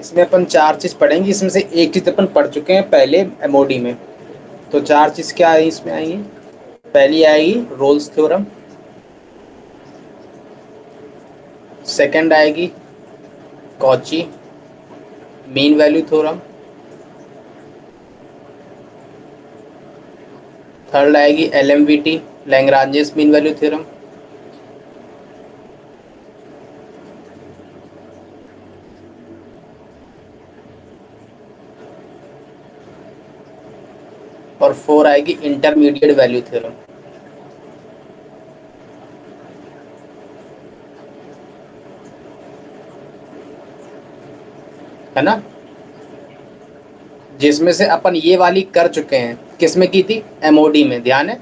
इसमें अपन चार चीज पढ़ेंगे, इसमें से एक चीज अपन पढ़ चुके हैं पहले एमओडी में। तो चार चीज क्या है इसमें आएंगी? पहली आएगी रोल्स थ्योरम, सेकंड आएगी Cauchy mean value theorem, third आएगी एलएमवीटी लैग्रांजियस मीन वैल्यू थ्योरम, और फोर आएगी इंटरमीडिएट वैल्यू थ्योरम। है ना? जिसमें से अपन ये वाली कर चुके हैं, किसमें की थी? एमओडी में, ध्यान है?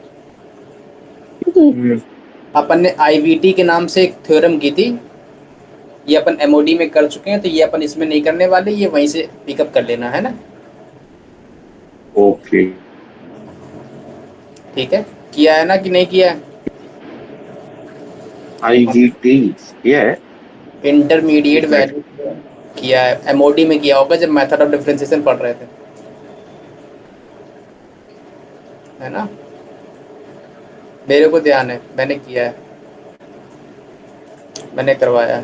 अपन ने आईवीटी के नाम से एक थ्योरम की थी, ये अपन एमओडी में कर चुके हैं, तो ये अपन इसमें नहीं करने वाले, ये वहीं से पिकअप कर लेना है ना। ओके, ठीक है, किया है ना कि नहीं किया है? आईजीटी ये है। इंटरमीडिएट ठीक है। वैल्यू किया है, एमओडी में किया होगा जब मेथड ऑफ डिफरेंशिएशन पढ़ रहे थे, है ना? मेरे को ध्यान है, मैंने किया है, मैंने करवाया है,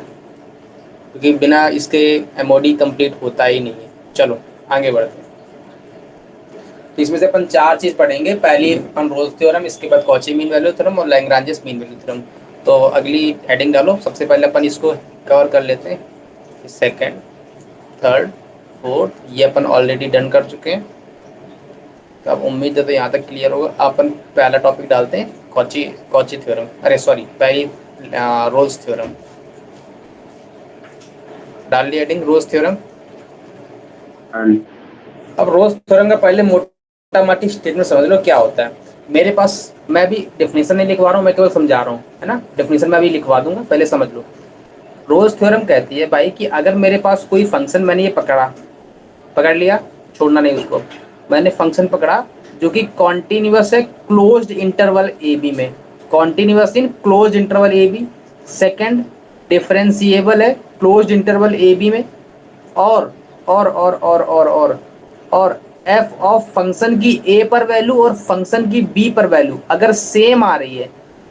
क्योंकि बिना इसके एमओडी कंप्लीट होता ही नहीं है। चलो आगे बढ़ते हैं। तो इसमें से अपन चार चीज पढ़ेंगे, पहली अपन रोल्स थ्योरम, इसके बाद कॉची मीन वैल्यू थ्योरम और लैग्रांजियस मीन वैल्यू थ्योरम। तो अगली हेडिंग डालो, सबसे पहले अपन इसको कवर कर लेते हैं। सेकंड, थर्ड, फोर्थ ये अपन ऑलरेडी डन कर चुके हैं, तो अब उम्मीद है तो यहाँ तक क्लियर होगा। अपन पहला टॉपिक डालते हैं कॉची कॉची थ्योरम, अरे सॉरी पहली रोल्स थ्योरम। डाल ली हेडिंग रोल्स थ्योरम। अब रोल्स थ्योरम का पहले मोटा मोटी स्टेटमेंट समझ लो क्या होता है। मेरे पास, मैं भी डेफिनेशन नहीं लिखवा रहा हूँ, मैं केवल समझा रहा हूँ, है ना? डेफिनेशन मैं भी लिखवा दूंगा, पहले समझ लो। रोल्स थ्योरम कहती है भाई कि अगर मेरे पास कोई फंक्शन, मैंने ये पकड़ लिया, छोड़ना नहीं उसको, मैंने फंक्शन पकड़ा जो कि कॉन्टिन्यूअस है क्लोज्ड इंटरवल ए बी में, continuous in closed interval A b. Second, differentiable है क्लोज्ड इंटरवल ए बी में, और और एफ ऑफ फंक्शन की ए पर वैल्यू और फंक्शन की बी पर वैल्यू अगर सेम आ रही है,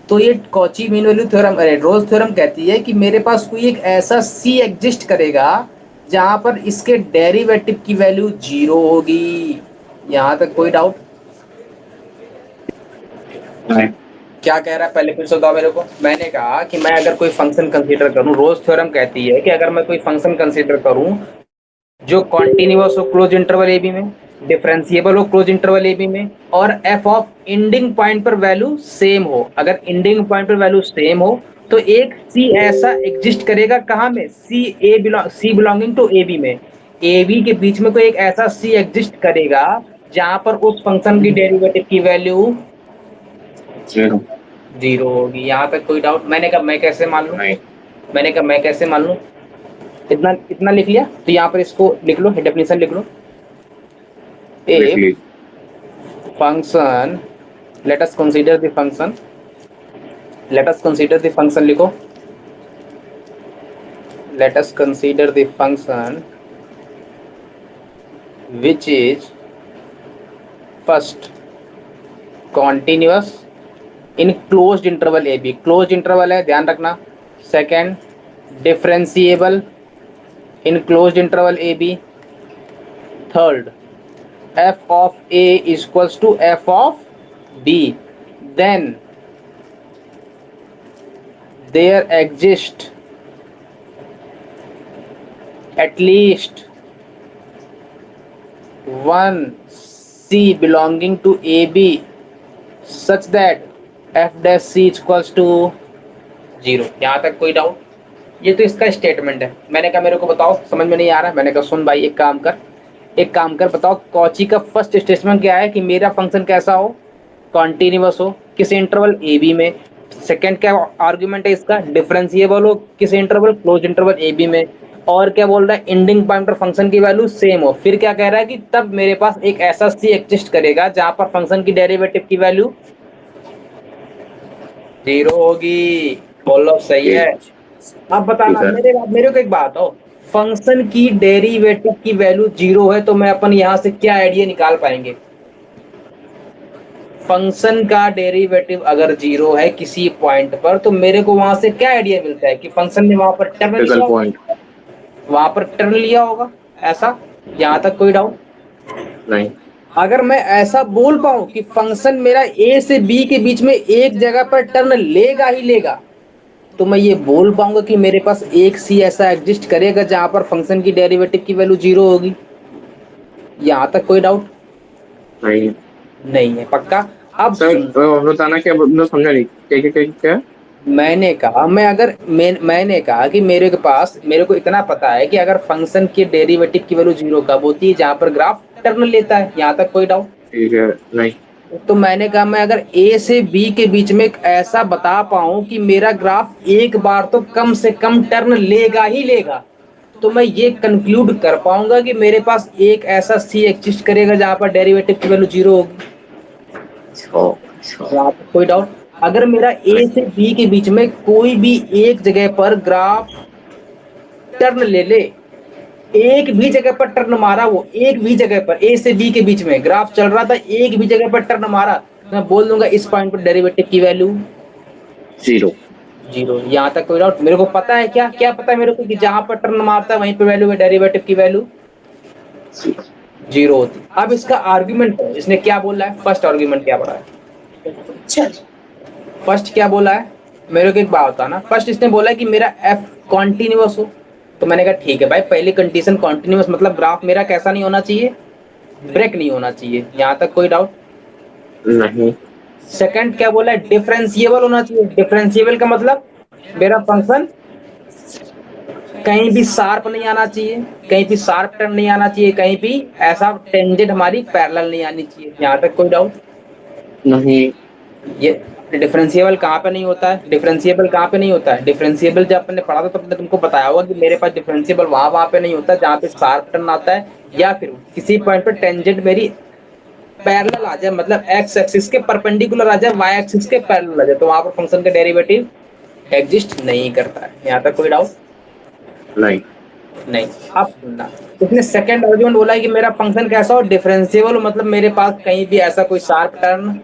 तो ये Cauchy mean value theorem, Rolle's theorem कहती है कि मेरे पास कोई एक ऐसा सी एग्जिस्ट करेगा जहां पर इसके डेरिवेटिव की वैल्यू 0 होगी। यहां तक कोई डाउट? नहीं। क्या कह रहा है पहले फिर से बताओ मेरे को। मैंने कहा कि मैं अगर कोई फंक्शन कंसीडर करूं, रोल्स थ्योरम कहती है कि अगर मैं कोई फंक्शन कंसीडर करूं जो कॉन्टिन्यूअस हो क्लोज इंटरवल ए बी में, डिफरेंशिएबल हो क्लोज इंटरवल ए बी में, और एफ ऑफ इंडिंग पॉइंट पर वैल्यू सेम हो, अगर इंडिंग पॉइंट पर वैल्यू सेम हो तो एक सी ऐसा एग्जिस्ट करेगा, कहाँ में? C belonging to A B में, ए बी के बीच में कोई एक ऐसा सी एग्जिस्ट करेगा जहां पर उस फंक्शन की डेरिवेटिव की वैल्यू 0 होगी। यहां तक कोई डाउट? मैंने कहा मैं कैसे मान लूं, नहीं। मैंने कहा मैं कैसे मान लूं, इतना इतना लिख लिया, तो यहाँ पर इसको लिख लो, डेफिनेशन लिख लो। लिख If Lee. function, let us consider the function, let us consider the function लिखो, let us consider the function which is first continuous in closed interval a b, closed interval है ध्यान रखना। Second, differentiable in closed interval A b. Third, f of a equals to f of b, then there exist at least one c belonging to ab such that f dash c equals to 0। यहाँ तक कोई doubt? ये तो इसका statement है। मैंने कहा मेरे को बताओ, समझ में नहीं आ रहा है। मैंने कहा सुन भाई, एक काम कर बताओ, कॉची का फर्स्ट स्टेटमेंट क्या है कि मेरा फंक्शन कैसा हो? कॉन्टिन्यूअस हो, किस इंटरवल ए बी में। सेकंड क्या आर्ग्यूमेंट है इसका? डिफरेंशिएबल हो, किस interval? Close interval A B में। और क्या बोल रहा है? एंडिंग पॉइंट पर फंक्शन की वैल्यू सेम हो। फिर क्या कह रहा है कि तब मेरे पास एक ऐसा सी एग्जिस्ट करेगा जहां पर फंक्शन की डेरिवेटिव की वैल्यू 0 होगी। बोलो सही है? अब बताना सर। मेरे को एक बात हो, फंक्शन की डेरिवेटिव की वैल्यू 0 है तो मैं अपन यहां से क्या आइडिया निकाल पाएंगे? फंक्शन का डेरिवेटिव अगर 0 है किसी पॉइंट पर तो मेरे को वहां से क्या आइडिया मिलता है कि फंक्शन ने वहां पर टर्न क्रिटिकल लिया, पॉइंट। वहां पर टर्न लिया होगा। ऐसा, यहां तक कोई डाउट? नहीं। अगर मैं ऐसा बोल पाऊं कि फंक्शन मेरा ए से बी के बीच में एक जगह पर टर्न लेगा ही लेगा, तो मैं ये बोल पाऊंगा कि मेरे पास एक सी ऐसा एग्जिस्ट करेगा जहां पर फंक्शन की डेरिवेटिव की वैल्यू 0 होगी। यहां तक कोई डाउट नहीं नहीं है? पक्का? अब सर, बताना क्या मतलब, समझा नहीं, क्या क्या क्या क्या? मैंने कहा मैंने कहा कि मेरे को इतना पता है कि अगर फंक्शन की डेरिवेटिव की वैल्यू 0 कब होती है? जहां पर ग्राफ टर्न लेता है। यहां तक कोई डाउट? ठीक है। नहीं। तो मैंने कहा मैं अगर ए से बी के बीच में एक ऐसा बता पाऊं कि मेरा ग्राफ एक बार तो कम से कम टर्न लेगा ही लेगा, तो मैं ये कंक्लूड कर पाऊंगा कि मेरे पास एक ऐसा सी एग्जिस्ट करेगा जहां पर डेरिवेटिव की वैल्यू 0 होगी। अच्छा। यहाँ पर कोई डाउट? अगर मेरा ए नहीं। से बी के बीच में कोई भी एक जगह पर ग्राफ टर्न ले ले, एक भी जगह पर टर्न मारा, वो एक भी जगह पर ए से बी के बीच में ग्राफ चल रहा था, एक भी जगह पर टर्न मारा, मैं बोल दूंगा इस पॉइंट पर डेरिवेटिव की वैल्यू 0। 0। यहाँ तक कोई डाउट? मेरे को पता है, क्या क्या पता है मेरे को कि जहां पर टर्न मारता है वहीं पर वैल्यू है, डेरिवेटिव की वैल्यू 0 होती। अब इसका आर्ग्यूमेंट है, इसने क्या बोला है? फर्स्ट आर्ग्यूमेंट क्या बोला है? फर्स्ट क्या बोला है? मेरे को एक बात होता ना, फर्स्ट इसने बोला कि मेरा एफ कॉन्टिन्यूअस हो। तो मैंने कहा ठीक है भाई, पहली कंडीशन कॉन्टिन्यूअस मतलब ग्राफ मेरा कैसा नहीं होना चाहिए? ब्रेक नहीं होना चाहिए। यहां तक कोई डाउट? नहीं। सेकंड क्या बोला है? डिफरेंशिएबल होना चाहिए। डिफरेंशिएबल का मतलब मेरा फंक्शन कहीं भी शार्प नहीं आना चाहिए, कहीं भी शार्प टर्न नहीं आना चाहिए, कहीं भी ऐसा टेंजेंट हमारी पैरेलल नहीं आनी चाहिए। यहां तक कोई डाउट? नहीं। ये डिफरेंशिएबल कहाँ पे नहीं होता है? डिफरेंशिएबल कहाँ पे नहीं होता है? डिफरेंशिएबल जब आपने पढ़ा था तो अपने तुमको बताया होगा कि मेरे पास डिफरेंशिएबल वहां पे नहीं होता जहाँ पे शार्प टर्न आता है या फिर किसी पॉइंट पे टेंजेंट मेरी पैरेलल आ जाए, मतलब एक्स एक्सिस के परपेंडिकुलर आ जाए, वाई एक्सिस के पैरेलल आ जाए, तो वहां पर फंक्शन का डेरिवेटिव एग्जिस्ट नहीं करता है। यहाँ तक कोई डाउट नहीं। नहीं? अब सुनना, इसने सेकंड आर्गुमेंट बोला है कि मेरा फंक्शन कैसा हो? डिफरेंशिएबल हो, मतलब मेरे पास कहीं भी ऐसा कोई शार्प टर्न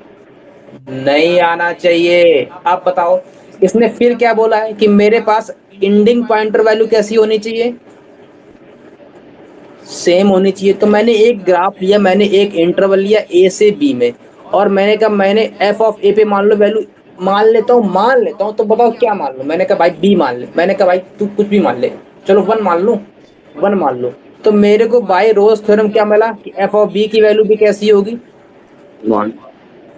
नहीं आना चाहिए। आप बताओ, इसने फिर क्या बोला है कि मेरे पास इंडिंग पॉइंटर वैल्यू कैसी होनी चाहिए? सेम होनी चाहिए। तो मैंने एक ग्राफ लिया, मैंने एक इंटरवल लिया ए से बी में, और मैंने कहा मैंने एफ ऑफ ए पे मान लो वैल्यू, मान लेता हूँ, तो बताओ क्या मान लो? मैंने कहा भाई बी मान ले, मैंने कहा भाई तू कुछ भी मान ले, चलो 1 मान लूं, 1 मान लो। तो मेरे को बाय रोज थ्योरम क्या मिला कि एफ ऑफ बी की वैल्यू भी कैसी होगी? 1।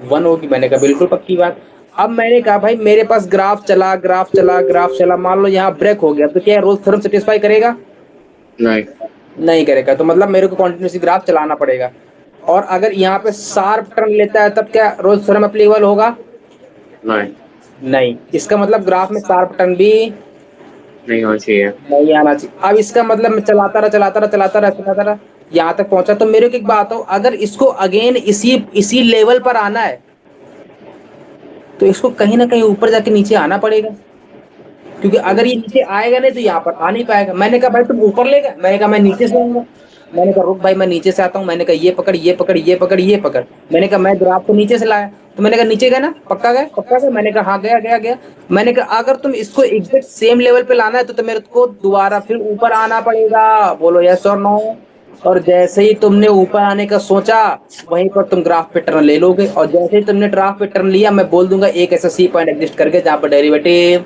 1 होगी। मैंने कहा बिल्कुल पक्की बात। अब मैंने कहा भाई मेरे पास ग्राफ चला, मान लो यहाँ ब्रेक हो गया, तो क्या रोज थ्योरम सेटिस्फाई करेगा? नहीं। नहीं करेगा। तो मतलब मेरे को कंटिन्यूसली ग्राफ चलाना पड़ेगा। और अगर यहाँ पे शार्प टर्न लेता है तब क्या रोज थ्योरम एप्लीकेबल होगा? नहीं। नहीं। इसका मतलब ग्राफ में शार्प टर्न भी नहीं होना चाहिए। नहीं आना चाहिए। अब इसका मतलब मैं चलाता रहा, यहाँ तक पहुंचा। तो मेरे को एक बात हो, अगर इसको अगेन इसी लेवल पर आना है तो इसको कहीं ना कहीं ऊपर जाके नीचे आना पड़ेगा, क्योंकि अगर ये नीचे आएगा नहीं तो यहाँ पर आ नहीं पाएगा। मैंने कहा भाई तुम ऊपर ले गए, मैंने कहा मैं नीचे से आऊंगा। मैंने कहा रुक भाई मैं नीचे से आता हूँ, मैंने कहा ये पकड़ ये पकड़ ये पकड़ ये पकड़, मैंने कहा मैं ग्राफ को नीचे से लाया। तो मैंने कहा नीचे गए ना, पक्का गए, पक्का गए? मैंने कहा हाँ गया गया गया। मैंने कहा अगर तुम इसको एग्जैक्ट सेम लेवल पे लाना है तो मेरे को दोबारा फिर ऊपर आना पड़ेगा। बोलो यस और नो? और जैसे ही तुमने ऊपर आने का सोचा वहीं पर तुम ग्राफ पे टर्न ले लोगे, और जैसे ही तुमने ग्राफ पे टर्न लिया मैं बोल दूंगा एक ऐसा सी पॉइंट एग्जिस्ट करके जहां पर डेरिवेटिव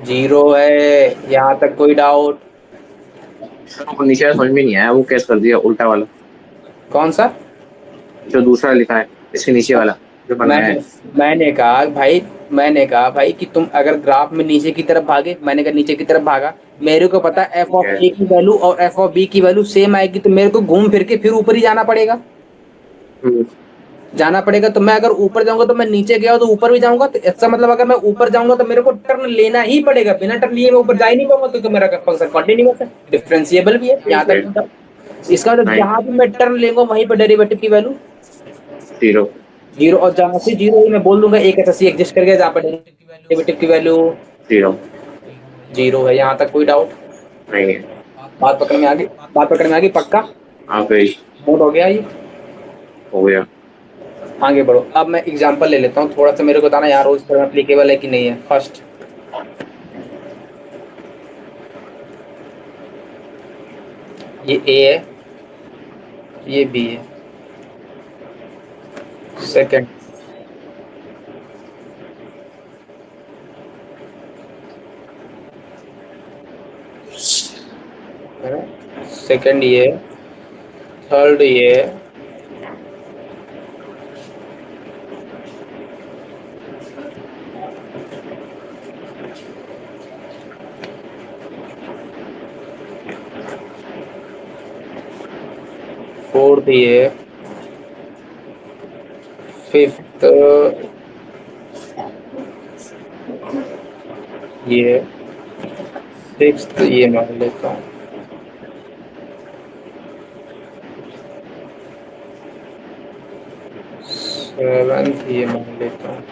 0 है। यहाँ तक कोई डाउट? सर, वो नीचे वाला समझ में नहीं आया, वो कैसे कर दिया उल्टा वाला? कौन सा? जो दूसरा लिखा है इसके नीचे वाला, जो बनाया मैंने है। मैंने कहा भाई कि तुम अगर ग्राफ में नीचे की तरफ भागे, मैंने कहा नीचे की तरफ भागा, मेरे को पता है एफ ठीक ऑफ है। ए की वैल्यू और एफ ऑफ बी की वैल्यू सेम आएगी, तो मेरे को घूम फिर के फिर ऊपर ही जाना पड़ेगा। हम्म। तो मैं अगर ऊपर जाऊंगा तो मैं नीचे गया तो ऊपर भी जाऊंगा, तो इसका मतलब अगर मैं ऊपर जाऊंगा तो मेरे को टर्न लेना ही पड़ेगा, बिना टर्न लिए मैं ऊपर जा ही नहीं पाऊंगा, क्योंकि मेरा फंक्शन कंटिन्यूअस है, डिफरेंशिएबल भी है। यहाँ ठीक है। तक इसका मतलब नहीं। जहां भी मैं टर्न लेंगे वहीं पर डेरिवेटिव की वैल्यू 0। 0, और जहां से 0 ही मैं बोल दूंगा एक ऐसा सी एग्जिस्ट करके जहां पर डेरिवेटिव की वैल्यू 0। जीरो है। यहाँ तक कोई डाउट? नहीं है। बात पकड़ में आ गई? बात पकड़ में आ गई पक्का? हाँ भाई। नोट हो गया ये? हो गया। आगे बढ़ो। अब मैं एग्जांपल ले लेता हूँ, थोड़ा सा मेरे को बताना यार रोज थ्योरम एप्लीकेबल है कि नहीं है। फर्स्ट ये ए है, ये बी है। सेकंड सेकंड ये, थर्ड ये, फोर्थ ये, फिफ्थ ये, सिक्स्थ ये मान लेता हूँ, सेवंथ ये मान लेता हूँ।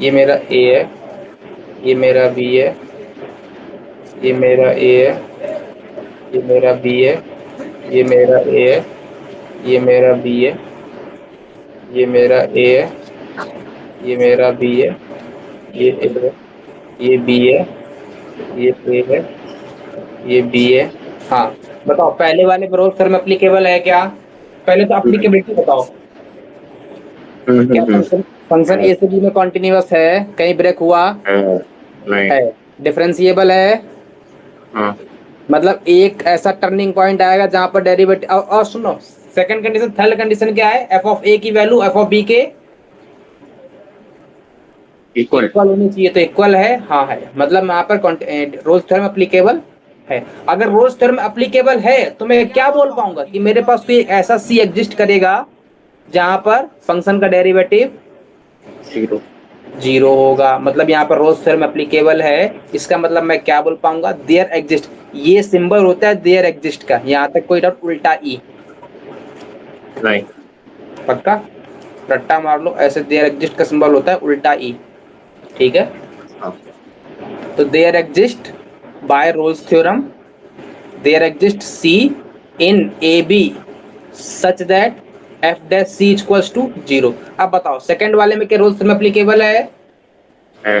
ये मेरा ए है, ये मेरा बी है, ये मेरा ए है, ये मेरा बी है, ये मेरा ए है, ये मेरा बी है, ये मेरा ए है, ये मेरा बी है, ये ए है, ये बी है, ये ए है, ये बी है। हाँ बताओ पहले वाले ब्रोज सर में एप्लीकेबल है क्या? पहले तो एप्लीकेबिलिटी बताओ। क्या फंक्शन फंक्शन ए से बी में कॉन्टिन्यूअस है? कहीं ब्रेक हुआ नहीं है? डिफरेंशिएबल है? हाँ मतलब एक ऐसा टर्निंग पॉइंट आएगा जहां पर डेरिवेटिव और सुनो सेकंड कंडीशन, थर्ड कंडीशन क्या है? एफ ऑफ ए की वैल्यू एफ ऑफ बी के इक्वल होनी चाहिए, तो इक्वल है। हाँ है, मतलब यहाँ पर रोज थ्योरम एप्लीकेबल है। अगर रोज थ्योरम एप्लीकेबल है तो मैं क्या बोल पाऊंगा कि मेरे पास कोई ऐसा सी एग्जिस्ट करेगा जहां पर फंक्शन का डेरिवेटिव जीरो जीरो होगा। मतलब यहाँ पर रोज थ्योरम एप्लीकेबल है, इसका मतलब मैं क्या बोल पाऊंगा? देयर एग्जिस्ट, ये सिंबल होता है देयर एग्जिस्ट का। यहाँ तक कोई डाउट? उल्टा ई नहीं पक्का? रट्टा मार लो, ऐसे देयर एग्जिस्ट का सिंबल होता है उल्टा ई। ठीक है, हाँ तो there exist by Rolle's theorem, there exist c in a b such that F dash c equals to zero. अब बताओ सेकंड वाले में क्या रोल्स थ्योरम एप्लीकेबल है? है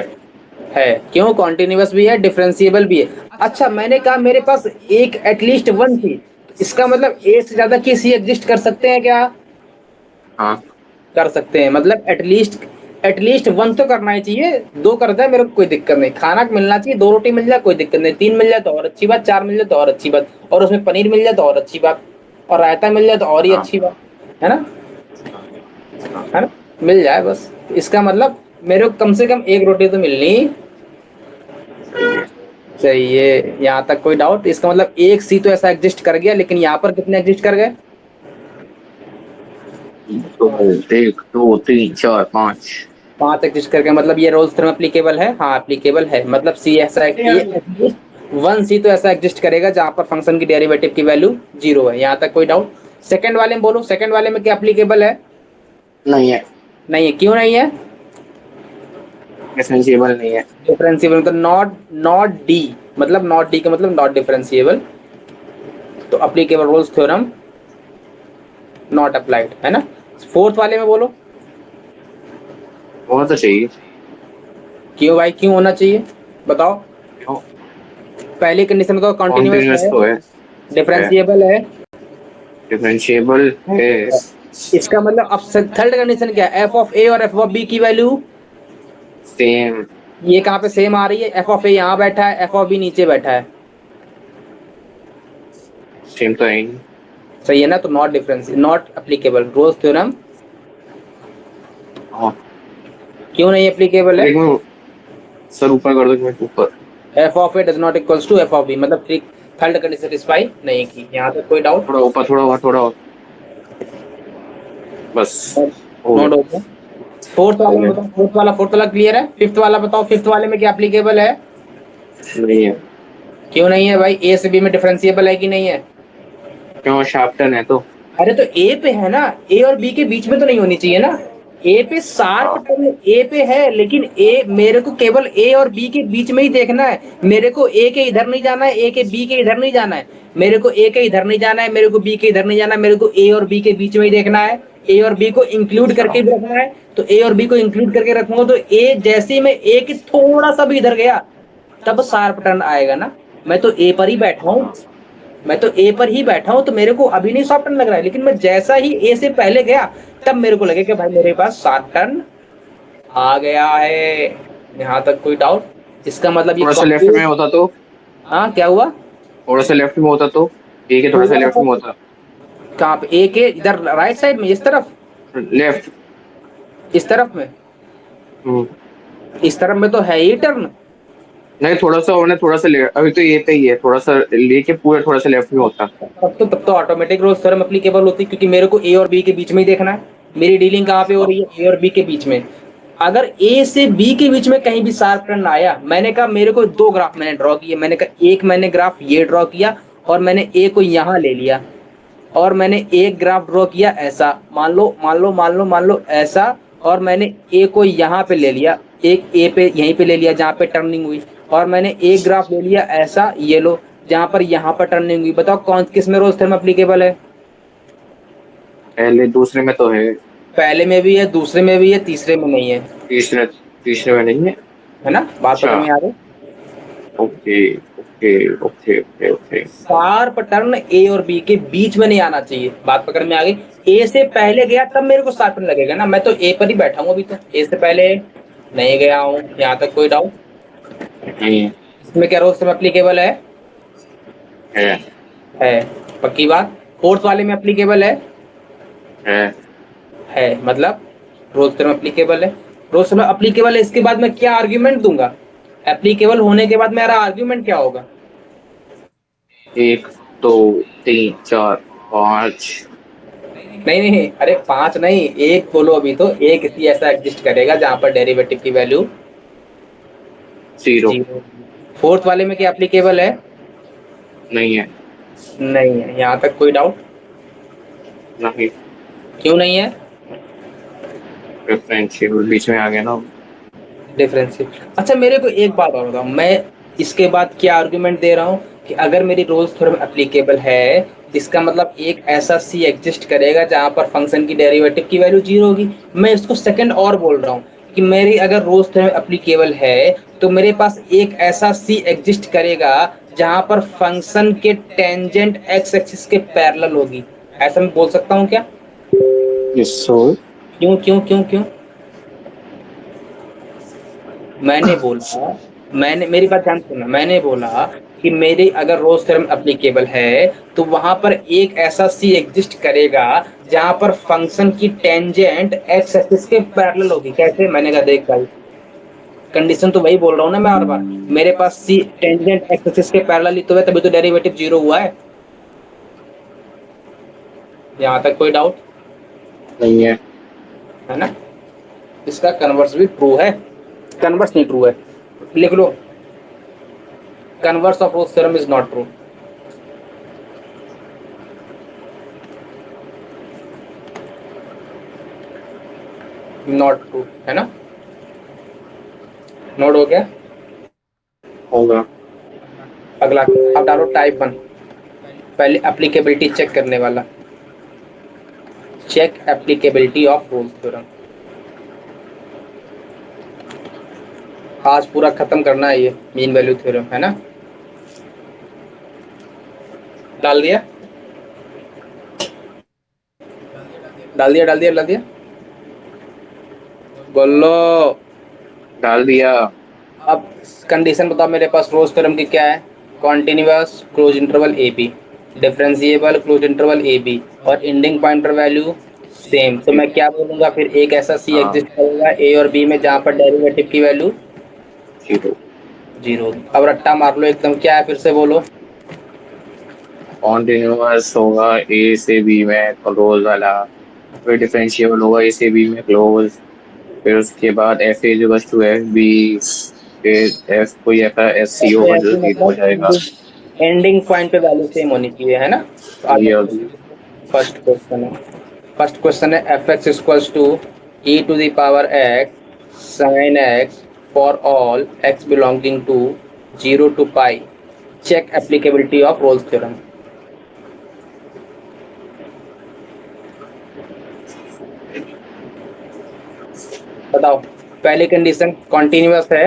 है। क्यों? कॉन्टिन्यूअस भी है, डिफरेंशिएबल भी है। अच्छा मैंने कहा मेरे पास एक एटलीस्ट वन थी, इसका मतलब ए से ज्यादा की सी एग्जिस्ट कर सकते हैं क्या? हाँ कर सकते हैं। मतलब एटलीस्ट वन तो करना ही चाहिए। दो कर जाए मेरे को कोई दिक्कत नहीं, खाना मिलना चाहिए, दो रोटी मिल जाए कोई दिक्कत नहीं, तीन मिल जाए तो और अच्छी बात, चार मिल जाए तो और अच्छी बात, और उसमें पनीर मिल जाए तो और अच्छी बात, और रायता मिल जाए तो और ही हाँ अच्छी बात है ना? हाँ है ना? मिल जाए बस। इसका मतलब मेरे को कम से कम एक रोटी तो मिलनी सही है। चाहिए। यहाँ तक कोई डाउट? इसका मतलब एक सी तो ऐसा एग्जिस्ट कर गया, लेकिन यहाँ पर कितने एग्जिस्ट कर गए? तो एक दो तीन चार पाँच पांच एग्जिस्ट कर गए। मतलब ये रोल्स थ्योरम एप्लीकेबल है? हाँ एप्लीकेबल है। मतलब सी ऐसा वन सी तो ऐसा एग्जिस्ट करेगा जहां पर फंक्शन की डेरिवेटिव की वैल्यू जीरो है। यहाँ तक कोई डाउट? सेकंड वाले में बोलो, सेकंड वाले में क्या एप्लीकेबल है? नहीं है। नहीं है। क्यों नहीं है? डिफरेंशिएबल नहीं है। डिफरेंशिएबल मतलब नॉट नॉट डी, मतलब नॉट डी का मतलब नॉट डिफरेंशिएबल, तो applicable Rolle's theorem not applied, है ना? फोर्थ वाले में बोलो। होना तो चाहिए। क्यों भाई, क्यों होना चाहिए बताओ? क्यों? पहली कंडीशन में तो कॉन्टिन्यूअस कॉन्टिन्यूअस है, तो है। डिफरेंशिएबल है। डिफरेंशिएबल है। इसका मतलब अब थर्ड कंडीशन क्या है? एफ ऑफ ए और एफ ऑफ बी की वैल्यू सेम। ये कहाँ पे सेम आ रही है? एफ ऑफ ए यहाँ बैठा है, एफ ऑफ बी नीचे बैठा है, सेम तो है ही नहीं। सही है ना? तो not difference, not applicable Rolle's theorem. हाँ क्यों नहीं एप्लीकेबल है? एक मिनट सर ऊपर कर दो, एक मिनट ऊपर। F of a does not equals to f of b, मतलब थर्ड कंडीशन सेटिस्फाई नहीं की। यहाँ तक कोई डाउट? थोड़ा ऊपर, थोड़ा और, थोड़ा और। बस हो नोट गया। हो गया। फोर्थ वाला हो में गया। बताओ, फोर्थ वाला क्लियर है? फिफ्थ वाला बताओ, फिफ्थ वाले में क्या एप्लीकेबल है? नहीं है। क्यों नहीं है भाई? ए से बी में डिफरेंशिएबल है कि नहीं है? क्यों? शार्पटन है तो। अरे तो ए पे है ना, ए और बी के बीच में तो नहीं होनी चाहिए ना? ए पे शार्प टर्न ए पे है, लेकिन ए मेरे को केवल ए और बी के बीच में ही देखना है। मेरे को ए के इधर नहीं जाना है, ए के बी के इधर नहीं जाना है। मेरे को ए के इधर नहीं जाना है, मेरे को बी के इधर नहीं जाना है, मेरे को ए और बी के बीच में ही देखना है। ए और बी को इंक्लूड करके भी रखना है, तो ए और बी को इंक्लूड करके रखूंगा तो ए जैसे ही मैं ए के थोड़ा सा भी इधर गया तब शार्प टर्न आएगा ना। मैं तो ए पर ही बैठा हूँ, मैं तो ए पर ही बैठा हूं, तो मेरे को अभी नहीं शार्प टर्न लग रहा है, लेकिन मैं जैसा ही ए से पहले गया तब मेरे को लगे कि भाई मेरे पास शार्प टर्न आ गया है। यहाँ तक कोई डाउट? इसका मतलब ये थोड़ा सा लेफ्ट में होता तो, हाँ क्या हुआ? थोड़ा सा लेफ्ट में होता तो, ए के थोड़ा सा लेफ्ट में होता। कहाँ पे? ए के इधर राइट साइड में, इस तरफ, लेफ्ट। इस तरफ में, इस तरफ में तो है ही टर्न। नहीं, थोड़ा सा होने, थोड़ा सा अभी तो ये पे ही है, थोड़ा सा लेके पूरा थोड़ा सा लेफ्ट में होता। तब तो ऑटोमेटिक रोल्स थ्योरम एप्लीकेबल होती, क्योंकि मेरे को ए और बी के बीच में ही देखना है। मेरी डीलिंग कहाँ पे हो रही है? ए और बी के बीच में। अगर ए से बी के बीच में कहीं भी शार्प टर्न आया, मैंने कहा मेरे को दो ग्राफ मैंने ड्रॉ किए। मैंने कहा एक मैंने ग्राफ ये ड्रॉ किया और मैंने ए को यहाँ ले लिया, और मैंने एक ग्राफ ड्रॉ किया ऐसा, मान लो ऐसा, और मैंने ए को यहाँ पे ले लिया, एक ए पे यहीं पे ले लिया जहाँ पे टर्निंग हुई, और मैंने एक ग्राफ ले लिया ऐसा, ये लो, जहाँ पर यहाँ पर टर्निंग हुई। बताओ कौन किस में रोल्स थ्योरम एप्लीकेबल है? पहले दूसरे में तो है, पहले में भी है, दूसरे में भी है, तीसरे में नहीं है। तीसरे तीसरे में नहीं है ना? बात पकड़ में आ रही? Okay okay okay okay okay. Sharp turn A और बी के बीच में नहीं आना चाहिए। बात पकड़ में आ गई? ए से पहले गया तब मेरे को शार्प टर्न लगेगा ना। मैं तो ए पर ही बैठा हूँ अभी, तो ए से पहले नहीं गया हूँ। यहाँ तक कोई डाउट? नहीं इसमें क्या रोल्स थ्योरम एप्लीकेबल है? है। है, पक्की बात। फोर्थ वाले में एप्लीकेबल है मतलब रोल्स थ्योरम एप्लीकेबल है। रोल्स थ्योरम एप्लीकेबल है, इसके बाद मैं क्या आर्ग्यूमेंट दूंगा? एप्लीकेबल होने के बाद मेरा आर्ग्यूमेंट क्या होगा? 1 2 3 4 5। नहीं, अरे 5 नहीं, एक बोलो अभी तो। एक इसी ऐसा एग्जिस्ट करेगा जहां पर डेरिवेटिव की वैल्यू 0 0। फोर्थ वाले में क्या एप्लीकेबल है? नहीं है। नहीं है। यहाँ तक कोई डाउट? नहीं, क्यों नहीं है? डिफरेंशियल बीच में आ गया ना। डिफरेंशियल। अच्छा मेरे को एक बात और बताओ, मैं इसके बाद क्या आर्गुमेंट दे रहा हूँ कि अगर मेरी रोल्स थ्योरम एप्लीकेबल है, इसका मतलब एक ऐसा सी एग्जिस्ट करेगा जहां पर फंक्शन की डेरिवेटिव की वैल्यू 0 होगी। मैं इसको सेकंड और बोल रहा हूँ कि मेरी अगर रोल्स थ्योरम एप्लीकेबल है तो मेरे पास एक ऐसा सी एग्जिस्ट करेगा जहां पर फंक्शन के टेंजेंट एक्स एक्सिस के पैरेलल होगी। ऐसा मैं बोल सकता हूँ क्या? Yes sir. क्यों क्यों क्यों क्यों? मैंने बोला, मैंने, मेरी बात ध्यान सुनना, मैंने बोला कि मेरे अगर रोल्स थ्योरम एप्लीकेबल है तो वहां पर एक ऐसा सी एग्जिस्ट करेगा जहां पर फंक्शन की टेंजेंट एक्स एक्सिस के पैरेलल होगी। कैसे? मैंने कहा देख भाई, कंडीशन तो वही बोल रहा हूँ ना मैं हर बार। मेरे पास सी टेंजेंट एक्स एक्सिस के पैरेलल ही तो है, तभी तो डेरिवेटिव 0 हुआ है। यहाँ तक कोई डाउट नहीं है। है ना? इसका कन्वर्स भी ट्रू है। कन्वर्स नहीं ट्रू है, लिख लो, converse of Rolle's theorem is not true. Not true है ना? नोट हो गया? होगा। अगला अब डालो टाइप 1, पहले एप्लीकेबिलिटी चेक करने वाला। Check applicability of Rolle's theorem. आज पूरा खत्म करना है ये मीन वैल्यू थ्योरम, है ना? डाल दिया? डाल दिया डाल दिया डाल दिया? बोलो। डाल दिया। अब कंडीशन बताओ मेरे पास रोल्स थ्योरम की क्या है? कॉन्टिन्यूअस क्लोज इंटरवल ए बी, डिफरेंशिएबल क्लोज इंटरवल ए बी, और एंडिंग पॉइंटर वैल्यू सेम। तो मैं क्या बोलूंगा फिर? एक ऐसा सी एग्जिस्ट करेगा ए और बी में जहां पर डेरिवेटिव की वैल्यू 0। अब रट्टा मार लो एकदम, क्या है फिर से बोलो? कॉन्टिन्यूअस होगा ए से बी में क्लोज वाला, फिर डिफरेंशिएबल होगा ए से बी में क्लोज, फिर उसके बाद एफ ए जो बस टू एफ बी, फिर एफ कोई ऐसा एस सी होगा जो 0 हो जाएगा। एंडिंग पॉइंट पे वैल्यू सेम होनी चाहिए, है ना? तो ये फर्स्ट क्वेश्चन है, फर्स्ट क्वेश्चन है F x equals to e to the power x sin x for all x belonging to 0 to pi. Check applicability of Rolle's theorem. बताओ, पहली कंडीशन कॉन्टिन्यूअस है,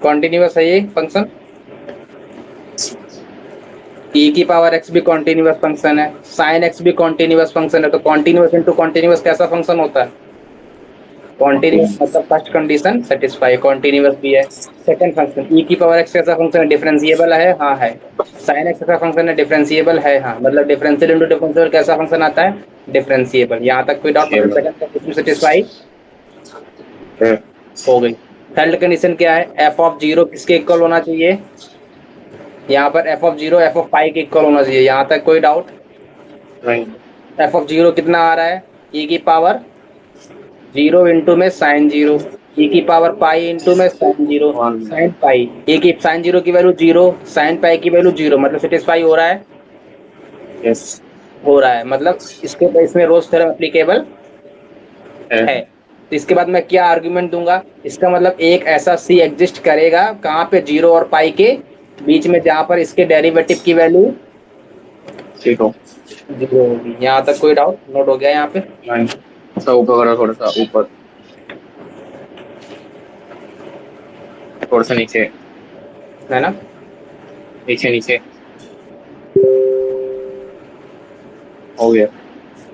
कॉन्टिन्यूअस है ये फंक्शन, e की power x भी continuous function है, sin x भी continuous function है, तो कॉन्टिन्यूअस इनटू कॉन्टिन्यूअस कैसा फंक्शन होता है? कॉन्टिन्यूअस, मतलब फर्स्ट कंडीशन सेटिस्फाई, कॉन्टिन्यूअस भी है। सेकंड फंक्शन e की पावर x कैसा फंक्शन है? डिफरेंशिएबल है, हाँ है। sin x कैसा फंक्शन है? डिफरेंशिएबल है, हाँ। मतलब डिफरेंशियल इनटू डिफरेंशियल कैसा फंक्शन आता है? डिफरेंशिएबल। यहाँ तक कोई डाउट? मतलब सेकंड कंडीशन सेटिस्फाई हो गई। थर्ड कंडीशन क्या है? एफ ऑफ जीरो किसके इक्वल होना चाहिए? यहाँ पर F of zero F of pi के इक्वल होना चाहिए। यहाँ तक कोई डाउट? नहीं। एफ ऑफ जीरो कितना आ रहा है? e की पावर जीरो इंटू में साइन जीरो, e की पावर पाई इंटू में sine zero, sine pi, e की साइन जीरो की वैल्यू जीरो, साइन पाई की वैल्यू जीरो, मतलब सेटिस्फाई हो रहा है? यस हो रहा है, मतलब इसके इसमें रोल्स थ्योरम एप्लीकेबल है। तो इसके बाद मैं क्या आर्गुमेंट दूंगा? इसका मतलब एक ऐसा सी एग्जिस्ट करेगा कहाँ पे? जीरो और पाई के बीच में, जहाँ पर इसके डेरिवेटिव की वैल्यू जीरो होगी। यहाँ तक कोई डाउट? नोट हो गया यहाँ पे? नहीं। थोड़ा ऊपर करो, थोड़ा सा ऊपर, थोड़ा सा नीचे, है ना? नीचे नीचे हो गया।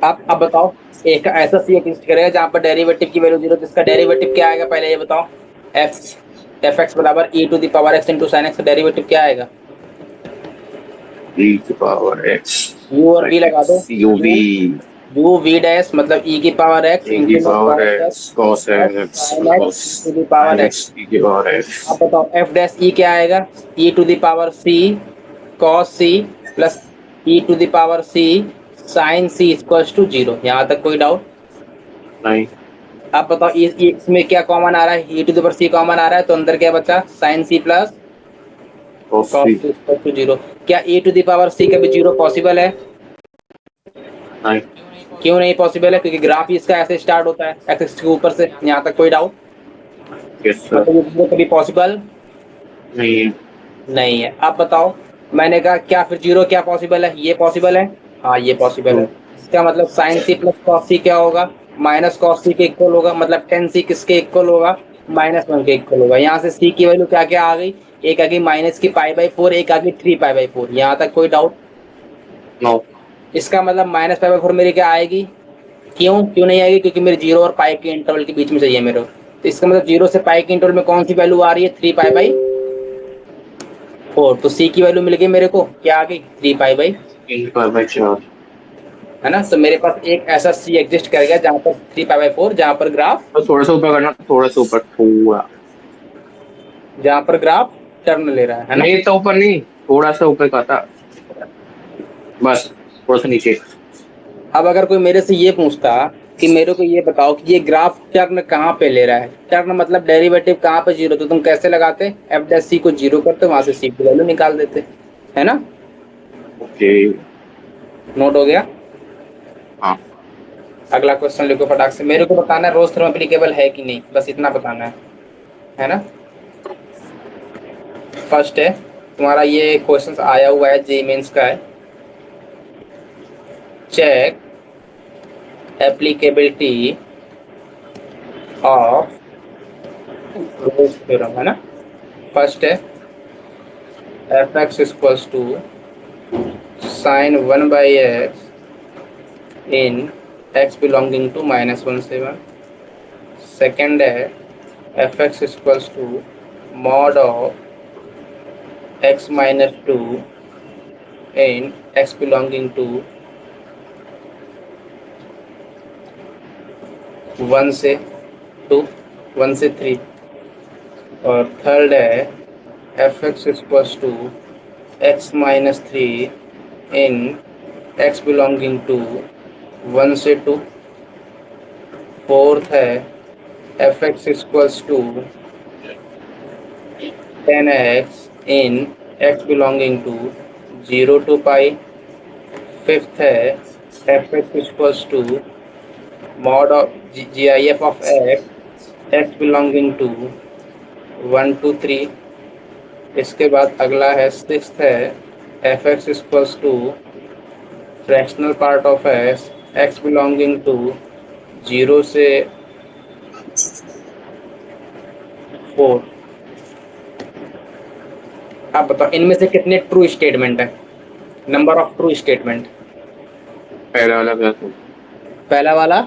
अब बताओ, एक ऐसा सी एग्जिस्ट करेगा जहाँ पर डेरिवेटिव की वैल्यू जीरो, जिसका डेरिवेटिव क्या आएगा पहले ये बताओ? एफ एक्स बराबर E to the power X into sine X का डेरिवेटिव क्या आएगा? e की पावर x यू और वी लगा दो। u v U V dash मतलब ई की पावर एक्स e की into power x cos x sine cos X to the power sin X. x e की पावर x। अब बताओ एफ डैश ई क्या आएगा? E to the power C cos C plus E to the power c sine c equals to zero. यहाँ तक कोई doubt? नहीं। अब बताओ इसमें क्या कॉमन आ रहा है? E to the power C common आ रहा है, तो अंदर क्या बचा? Sine C plus cos cos c C equals to zero. क्या E to the power C कभी जीरो पॉसिबल है? नहीं। क्यों नहीं पॉसिबल है? क्योंकि ग्राफ ही इसका ऐसे स्टार्ट होता है एक्स के ऊपर से। यहाँ तक कोई डाउट? Yes sir. मतलब ये जीरो कभी पॉसिबल नहीं है। नहीं है। अब बताओ, मैंने कहा क्या फिर जीरो क्या पॉसिबल है? ये पॉसिबल है, हाँ ये पॉसिबल है। इसका मतलब साइन सी प्लस कॉस सी क्या होगा? माइनस कॉस सी के इक्वल होगा, मतलब टेन सी किसके इक्वल होगा? माइनस वन के इक्वल होगा। यहाँ से सी की वैल्यू क्या क्या आ गई? एक आ गई माइनस की पाई बाई फोर, एक आ गई थ्री पाई बाई फोर। यहाँ तक कोई डाउट? नो। इसका मतलब माइनस पाई बाई फोर मेरी क्या आएगी? क्यों क्यों नहीं आएगी? क्योंकि मेरे जीरो और पाई के इंटरवल के बीच में चाहिए मेरे को। तो इसका मतलब जीरो से पाई के इंटरवल में कौन सी वैल्यू आ रही है? Three pi by four. तो सी की वैल्यू मिल गई मेरे को, क्या आ गई? थ्री पाई बाई, है ना? तो मेरे पास एक ऐसा सी एग्जिस्ट कर गया जहाँ पर थ्री पाई बाई फोर, जहाँ पर ग्राफ तो थोड़ा सा ऊपर करना, थोड़ा सा ऊपर, थोड़ा। जहाँ पर ग्राफ टर्न ले रहा है ना? नहीं तो ऊपर नहीं, थोड़ा सा ऊपर का था, बस थोड़ा सा नीचे। अब अगर कोई मेरे से ये पूछता कि मेरे को ये बताओ कि ये ग्राफ टर्न कहाँ पे ले रहा है? टर्न मतलब डेरिवेटिव कहाँ पे जीरो, तो तुम कैसे लगाते? एफ डैश सी को जीरो करते, वहां से सी की वैल्यू निकाल देते, है ना? ओके। नोट हो गया? हाँ। अगला क्वेश्चन लिखो फटाक से। मेरे को बताना है रोल्स थ्योरम एप्लीकेबल है कि नहीं, बस इतना बताना है ना? फर्स्ट है तुम्हारा, ये क्वेश्चन आया हुआ है, जेईई मेंस का है। Check applicability of Rolle's theorem, है ना? फर्स्ट है F x equals to sine one by x in x belonging to minus one से वन। सेकेंड है F x equals to mod of x minus two in x belonging to one से two, one से three. और third है F x equals to x minus three in x belonging to one से two. Fourth है F x equals to ten X in x belonging to zero to pi. Fifth है F x equals to mod of GIF of x belonging to 1 2 3। इसके बाद अगला है sixth है F x equals to fractional part of x belonging to 0 से 4। आप बताओ इनमें से कितने ट्रू स्टेटमेंट है, नंबर ऑफ ट्रू स्टेटमेंट। पहला वाला क्या था? पहला वाला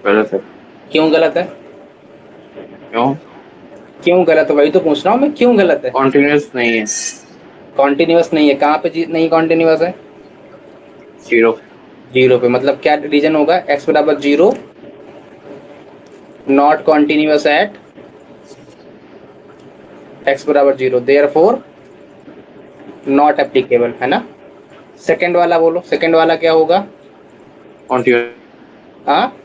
पहला सर। क्यों गलत है? क्यों? क्यों गलत है वही तो पूछ रहा हूँ मैं, क्यों गलत है? कॉन्टिन्यूस नहीं है। कॉन्टिन्यूअस नहीं है, कहाँ पे नहीं कॉन्टिन्यूअस है? 0। 0 पे, मतलब क्या रीजन होगा? एक्स बराबर 0, नॉट कॉन्टिन्यूअस एट एक्स बराबर 0, देयरफॉर नॉट एप्लीकेबल, है ना। सेकंड वाला बोलो, सेकंड वाला क्या होगा? कॉन्टिन्यूस हाँ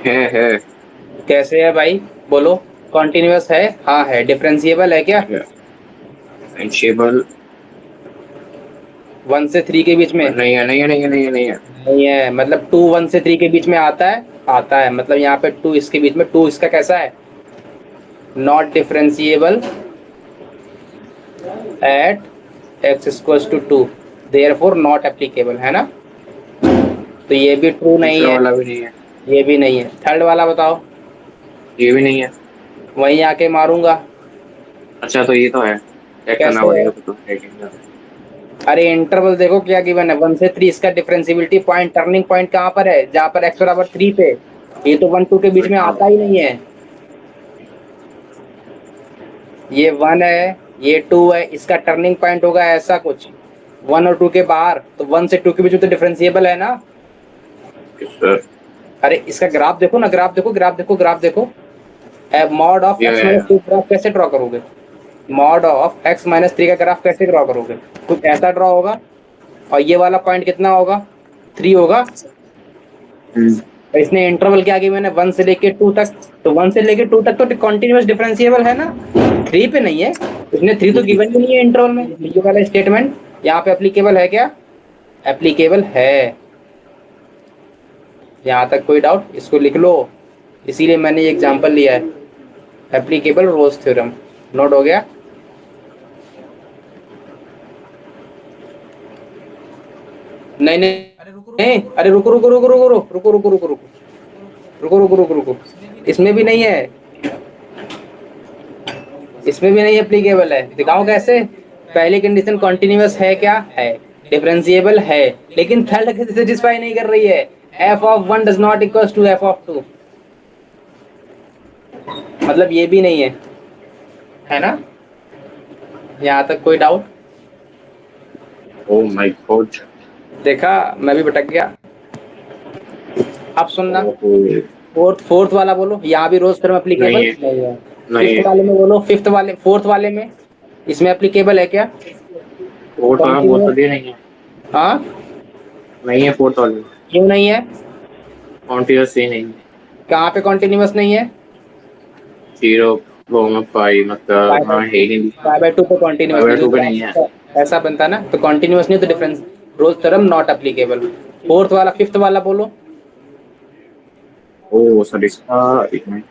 है। कैसे है भाई, बोलो। कॉन्टिन्यूअस है, हाँ है। डिफरेंशिएबल है क्या? डिफरेंशिएबल 1 से 3 के बीच में नहीं है, नहीं है, नहीं है, नहीं है, नहीं है। नहीं है, मतलब 2 1 से 3 के बीच में आता है, आता है, मतलब यहाँ पे 2 इसके बीच में, 2 इसका कैसा है? Not differentiable at x equals to 2, therefore not applicable, है ना। तो ये भी ट्रू नहीं दूसरा है, वाला भी नहीं है। ये भी नहीं है। थर्ड वाला बताओ। ये भी नहीं है। वहीं आके मारूंगा। अच्छा तो ये तो है, चेक करना कैसे है? पड़ेगा तो देखेंगे। अरे इंटरवल देखो क्या गिवन है, 1 से 3 इसका डिफरेंशिएबिलिटी पॉइंट, टर्निंग पॉइंट कहाँ पर है? जहाँ पर एक्स बराबर 3 पे। ये तो 1 2 के बीच में हाँ। आता ही नहीं है। ये 1 है, ये 2 है, इसका टर्निंग पॉइंट होगा ऐसा कुछ 1 और 2 के बाहर, तो 1 से 2 के बीच में तो डिफरेंशिएबल है ना। सर अरे इसका ग्राफ देखो ना, ग्राफ देखो, ग्राफ देखो, ग्राफ देखो। मॉड ऑफ ये एक्स है। माइनस 3 ग्राफ कैसे ड्रॉ करोगे? मॉड ऑफ एक्स माइनस 3 का ग्राफ कैसे ड्रॉ करोगे? कुछ ऐसा ड्रॉ होगा, और ये वाला पॉइंट कितना होगा? 3 होगा। हम्म। और इसने इंटरवल क्या किया मैंने, 1 से लेके 2 तक, तो 1 से लेके 2 तक तो कॉन्टिन्यूअस डिफरेंशिएबल है ना। 3 पे नहीं है, इसने 3 तो गिवन ही नहीं है इंटरवल में। ये वाला स्टेटमेंट यहाँ पे एप्लीकेबल है क्या? एप्लीकेबल है। यहाँ तक कोई डाउट? इसको लिख लो, इसीलिए मैंने ये एग्जांपल लिया है, एप्लीकेबल रोल्स थ्योरम। नोट हो गया? नहीं नहीं नहीं, अरे रुको रुको रुको रुको रुको रुको रुको रुको रुको रुको रुको रुको, इसमें भी नहीं है, इसमें भी नहीं एप्लीकेबल है। दिखाओ कैसे। पहली कंडीशन कॉन्टिन्यूअस है क्या? है। डिफरेंशिएबल है, लेकिन थर्ड सेटिस्फाई नहीं कर रही है। F of 1 does not equal to f of 2, मतलब ये भी नहीं है ना। यहाँ तक कोई डाउट? Oh my God. देखा, मैं भी भटक गया। अब सुनना, ओहो। फोर्थ वाला बोलो, यहाँ भी रोज थ्योरम नहीं एप्लीकेबल है, नहीं है। नहीं फिफ्थ है। वाले में बोलो, फिफ्थ वाले, फोर्थ वाले में, इसमें एप्लीकेबल है क्या? फोर्थ वाला बहुत कॉन्टिन्यूअस, बढ़िया नहीं है। हाँ नहीं है फोर्थ वाला। क्यों नहीं है? कॉन्टिन्यूस ही नहीं है। कहाँ पे कॉन्टिन्यूअस नहीं है? 0,5 मतलब हाँ है ही नहीं। 5/2 पे कॉन्टिन्यूअस 5/2 पे नहीं है। नहीं, ऐसा बनता ना, तो कॉन्टिन्यूअस नहीं, तो difference Rolle's theorem not applicable. Fourth वाला, फिफ्थ वाला बोलो। ओह सर इसका एक मिनट।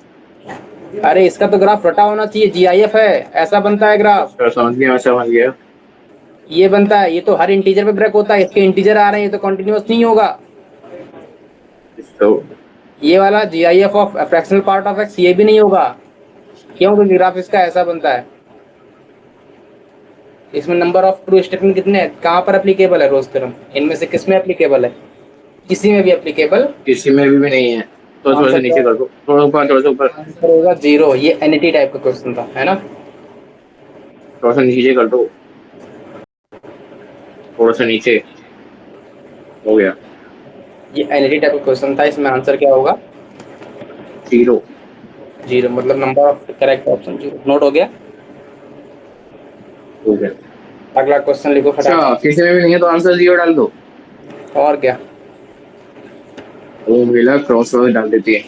अरे इसका तो ग्राफ रटा होना चाहिए, जीआईएफ है, ऐसा बनता है ग्राफ। सर समझ गया, मैं समझ गया। ये बनता है, ये तो हर इंटीजर पे ब्रेक होता है, इसके इंटीजर आ रहे हैं, ये तो कॉन्टिन्यूअस नहीं होगा। तो ये वाला GIF of fractional part of x, ये भी नहीं होगा। क्यों? क्योंकि ग्राफ इसका ऐसा बनता है। इसमें नंबर ऑफ ट्रू स्टेटमेंट कितने हैं? कहाँ पर एप्लीकेबल है रोज थ्योरम? इनमें से किस में एप्लीकेबल है? किसी में भी एप्लीकेबल। किसी में भी नहीं है। तो थोड़ा सा आंसर क्या नीचे कर दो, थोड़ा ऊपर, थोड़ा सा ऊपर। आंसर होगा 0। ये एनईटी टाइप का क्वेश्चन था, है ना। थोड़ा सा नीचे कर दो, थोड़ा सा नीचे। हो गया। ये एनईटी टाइप का क्वेश्चन था, इसमें आंसर क्या होगा? 0। 0, मतलब number of correct option 0। Note हो गया? हो गया। अगला क्वेश्चन लिखो अच्छा फटाफट। किसी में भी नहीं है तो आंसर 0 डाल दो। और क्या? वो मिला क्रॉस वर्ड डाल देती है।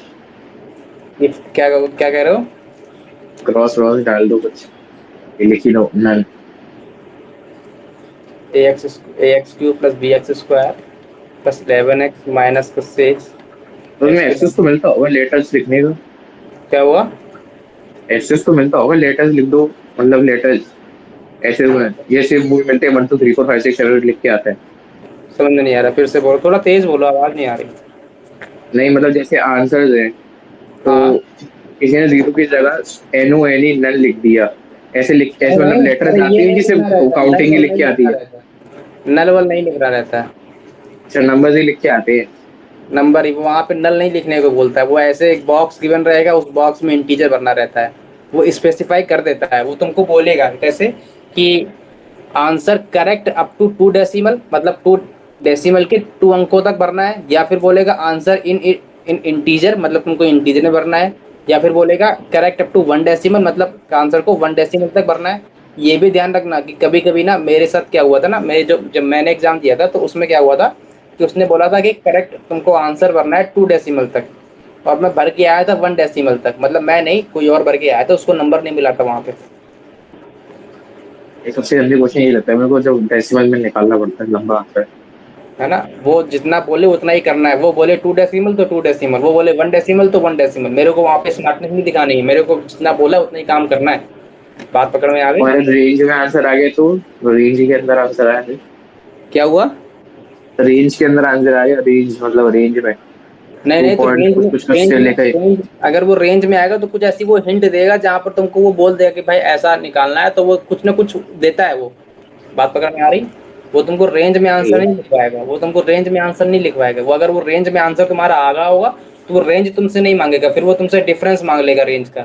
ये क्या क्या कह रहे हो? क्रॉस वर्ड डाल दो कुछ, ये लिख ही लो none. A X cube plus B X square plus 11x minus plus 6 तो तुम्हें एक्स के एक्सेस तो मिलता होगा लेटर्स लिखने का, क्या हुआ? एक्सेस तो मिलता होगा, लेटर्स लिख दो, मतलब लेटर्स ऐसे में ये सिर्फ मूव मिलते हैं 1 2 3 4 5 6 7 लिख के आता है। समझ में नहीं आ रहा, फिर से बोलो, थोड़ा तेज बोलो, आवाज नहीं आ रही। नहीं मतलब जैसे आंसर्स हैं तो हाँ। किसी ने जीरो की जगह एनो एनी नन लिख दिया, ऐसे लिख नहीं ऐसे मतलब नहीं, लेटर्स अरे ये आती है नहीं कि लिखना सिर्फ रहता, नल काउंटिंग ही वल लिख नहीं के आती लिखना है? रहता, नल वल नहीं लिखना रहता है। अच्छा नंबर्स ही लिख के आते हैं। नंबर ही वहाँ पे नल नहीं लिखने को बोलता है, वो ऐसे एक बॉक्स गिवन रहेगा, उस बॉक्स में इंटीजर भरना रहता है, वो स्पेसिफाई कर देता है, वो तुमको बोलेगा कैसे कि answer correct up to 2 decimal, मतलब 2 डेसिमल के 2 अंकों तक भरना है, या फिर बोलेगा आंसर इन इन इंटीजर, मतलब तुमको इंटीजर में भरना है, या फिर बोलेगा करेक्ट अप टू 1 डेसिमल, मतलब आंसर को 1 डेसिमल तक भरना है। ये भी ध्यान रखना कि कभी कभी ना मेरे साथ क्या हुआ था ना, मेरे जो जब मैंने एग्जाम दिया था तो उसमें क्या हुआ था कि उसने बोला था कि करेक्ट तुमको आंसर भरना है 2 डेसिमल तक, और मैं भर के आया था 1 डेसिमल तक, मतलब मैं नहीं कोई और भर के आया था, उसको नंबर नहीं मिला था वहाँ पे। ये सबसे जल्दी क्वेश्चन ये लगता है मेरे को, जब डेसिमल में निकालना पड़ता है लंबा आंसर। है ना, वो जितना बोले उतना ही करना है, वो बोले 2 डेसिमल तो 2 डेसिमल, वो बोले 1 डेसिमल तो 1 डेसिमल, मेरे को वहाँ पे स्मार्टनेस नहीं दिखानी है, मेरे को जितना बोला उतना ही काम करना है। बात पकड़ में आ गई? और रेंज में आंसर आ गए तो रेंज के अंदर आंसर आया नहीं, क्या हुआ? रेंज के अंदर आंसर आ गया, रेंज मतलब रेंज में नहीं टू नहीं, तो पॉइंट रेंज कुछ में, कुछ कुछ रेंज से में, लेकर। रेंज अगर वो रेंज में आएगा तो कुछ ऐसी वो हिंट देगा जहाँ पर तुमको वो बोल देगा कि भाई ऐसा निकालना है, तो वो कुछ ना कुछ देता है वो। बात पकड़ में आ रही? वो तुमको रेंज में आंसर नहीं लिखवाएगा, वो तुमको रेंज में आंसर नहीं लिखवाएगा, वो अगर वो रेंज में आंसर तुम्हारा आ रहा होगा तो वो रेंज तुमसे नहीं मांगेगा, फिर वो तुमसे डिफरेंस मांग लेगा रेंज का,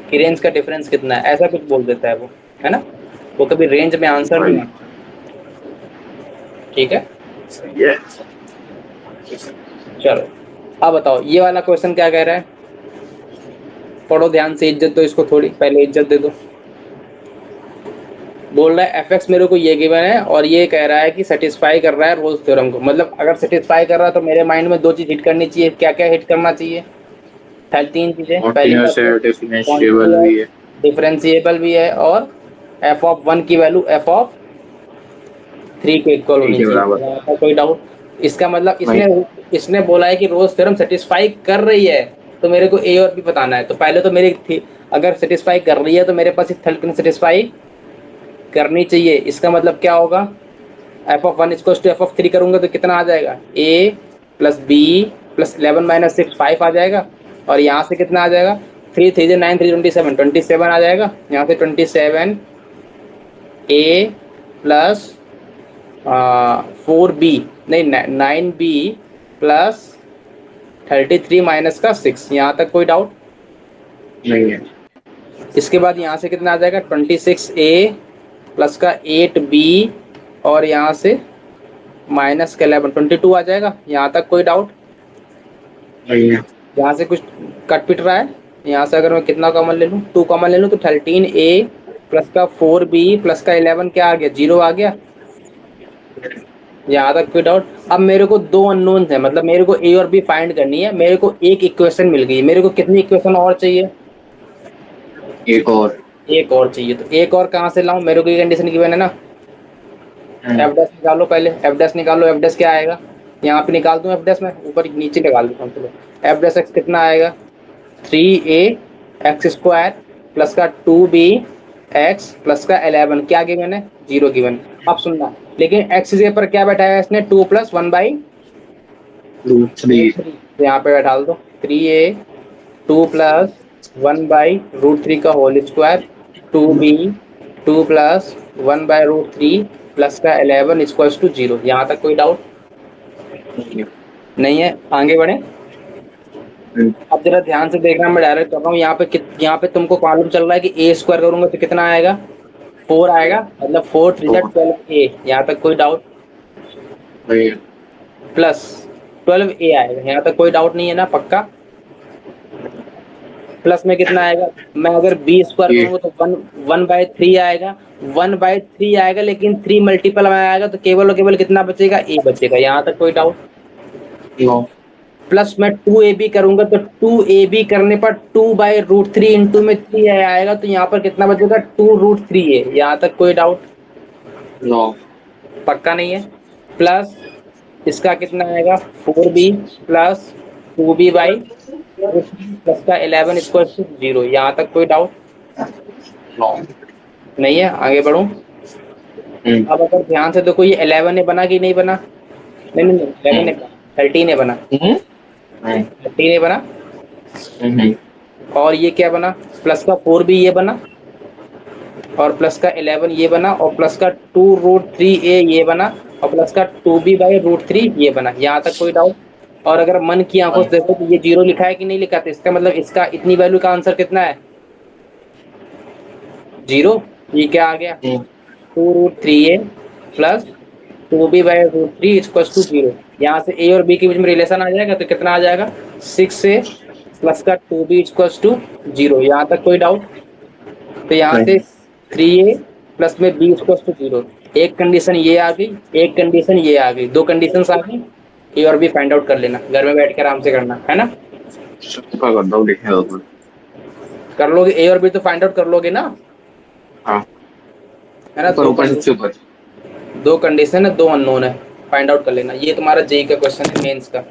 कि रेंज का डिफरेंस कितना है, ऐसा कुछ बोल देता है वो, है ना, वो कभी रेंज में आंसर नहीं भाई मांगता। ठीक है, सही है। चलो अब बताओ ये वाला क्वेश्चन क्या कह रहा है, पढ़ो ध्यान से, इज्जत दो इसको, थोड़ी पहले इज्जत दे दो। बोल रहा है एफ एक्स मेरे को ये गिवन है और ये कह रहा है कि सेटिस्फाई कर रहा है रोल्स थ्योरम को, मतलब अगर सेटिस्फाई कर रहा है तो मेरे माइंड में दो चीज हिट करनी चाहिए, क्या क्या हिट करना चाहिए? पहले 3 चीजें, पहली कॉन्टिन्यूस बात है, तो डिफरेंशिएबल कॉन्टिन्यूअस, भी है। डिफरेंशिएबल भी है, और एफ ऑफ 1 की वैल्यू एफ ऑफ 3 के इक्वल ठीक होनी है चाहिए, बराबर। यहाँ पर कोई डाउट? इसका मतलब नहीं इसने इसने बोला है कि रोल्स थ्योरम सेटिस्फाई कर रही है, तो मेरे को ए और बी बताना है, तो पहले तो मेरी थी, अगर सेटिस्फाई कर रही है तो मेरे पास इस थर्ड सेटिस्फाई करनी चाहिए, इसका मतलब क्या होगा, f of 1 equal to f of 3 करूंगा तो कितना आ जाएगा, a plus b plus 11 minus 6 5 आ जाएगा, और यहाँ से कितना आ जाएगा, 3 3 9 3 27 27 आ जाएगा, यहाँ से 27 ए प्लस 4 बी, नहीं 9 बी प्लस 33 माइनस का 6, यहाँ तक कोई डाउट? नहीं है। इसके बाद यहाँ से कितना आ जाएगा, 26 ए प्लस का 8 बी, और यहाँ से माइनस का 11 22 आ जाएगा, यहाँ तक कोई डाउट? नहीं है। यहाँ से कुछ कट पिट रहा है, यहाँ से अगर मैं कितना कॉमन ले लूँ, 2 कॉमन ले लूँ तो 13 ए प्लस का 4 बी प्लस का 11 क्या आ गया, 0 आ गया, यहाँ तक कोई डाउट? अब मेरे को दो अननोन है, मतलब मेरे को ए और बी फाइंड करनी है, मेरे को एक इक्वेशन मिल गई, मेरे को कितनी इक्वेशन और चाहिए? एक और। एक और चाहिए, तो एक और कहाँ से लाऊं, मेरे को ये कंडीशन गिवन है ना, एफ डैश निकालो, पहले एफ डैश निकालो, एफ डैश क्या आएगा, यहाँ पे निकाल दूं एफ डैश में, ऊपर नीचे निकाल देता हूँ, चलो एफ डैश एक्स कितना आएगा, 3 ए एक्स स्क्वायर प्लस का 2 बी एक्स प्लस का 11, क्या गिवन है, 0 गिवन। अब सुनना, लेकिन एक्स के पर क्या बैठाया है इसने, 2 plus 1 by root three. Root three, तो यहाँ पे बैठा दो 3 a 2 plus 1 by root three का whole square, 2 b 2 plus 1 by root three plus का 11 इक्वल्स टू 0, यहाँ तक कोई डाउट नहीं है? आगे बढ़े, अब जरा ध्यान से देखना, मैं डायरेक्ट कर रहा हूँ, यहाँ पे तुमको मालूम चल रहा है कि ए स्क्वायर करूंगा तो कितना आएगा, 4 आएगा, मतलब 4 3 12 ए, यहाँ तक कोई डाउट? प्लस 12 ए आएगा, यहाँ तक कोई डाउट नहीं है ना, पक्का? प्लस में कितना आएगा, मैं अगर बी स्क्वायर करूंगा तो 1/3 आएगा, 1/3 आएगा, लेकिन 3 मल्टीपल में आएगा तो केवल और केवल कितना बचेगा, ए बचेगा, यहाँ तक कोई डाउट? प्लस मैं 2ab करूंगा तो 2ab करने पर 2/√3 इंटू में 3 आएगा, तो यहाँ पर कितना बचेगा, 2√3 है, यहाँ तक कोई डाउट? नो। पक्का नहीं है? प्लस इसका कितना आएगा 4b प्लस 2b/√3 प्लस का 11 इक्वल टू 0। यहाँ तक कोई डाउट नो। नहीं है? आगे बढ़ूं। अब अगर ध्यान से देखो, ये 11 ने बना कि नहीं बना? नहीं नहीं नहीं, 11 ने बना, 13 ने बना, 13 ने बना। और ये क्या बना? प्लस का 4b ये बना, और प्लस का 11 ये बना, और प्लस का 2√3a ये बना, और प्लस का 2b/√3 ये बना। यहाँ तक कोई डाउट? और अगर मन की आंखों से देखो तो ये 0 लिखा है कि नहीं लिखा? तो इसका मतलब इसका इतनी वैल्यू का आंसर कितना है? 0। ये क्या आ गया? 2√3a plus 2b/√3 equal to 0। यहाँ से a और b के बीच में रिलेशन आ जाएगा, तो कितना आ जाएगा? 6a प्लस का 2b इक्वल टू 0। यहाँ तक कोई डाउट? तो यहाँ से 3a प्लस में b इक्वल टू 0। एक कंडीशन ये आ गई, एक कंडीशन ये आ गई, दो कंडीशंस आ गई। ए और बी फाइंड आउट कर लेना, घर में बैठ के आराम से करना है ना। कर दो, लिखने दो तुम। कर लोगे? ए और बी तो फाइंड आउट कर लोगे ना, हाँ, है ना। ऊपर सबसे ऊपर दो कंडीशन है, दो अननोन है, फाइंड आउट कर लेना। ये तुम्हारा जेई का क्वेश्चन है, मेंस का।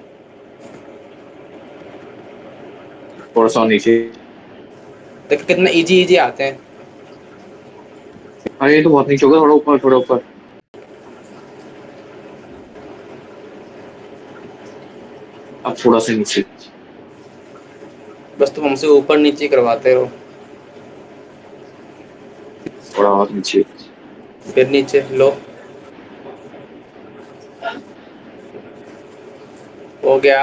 थोड़ा सा नीचे। देखो कितना इजी इजी आते हैं। हाँ, ये तो बहुत नीचे होगा, थोड़ा ऊपर, थोड़ा ऊपर। अब थोड़ा सा नीचे। बस तुम हमसे ऊपर नीचे करवाते रहो। थोड़ा और नीचे। फिर नीचे लो, हो गया।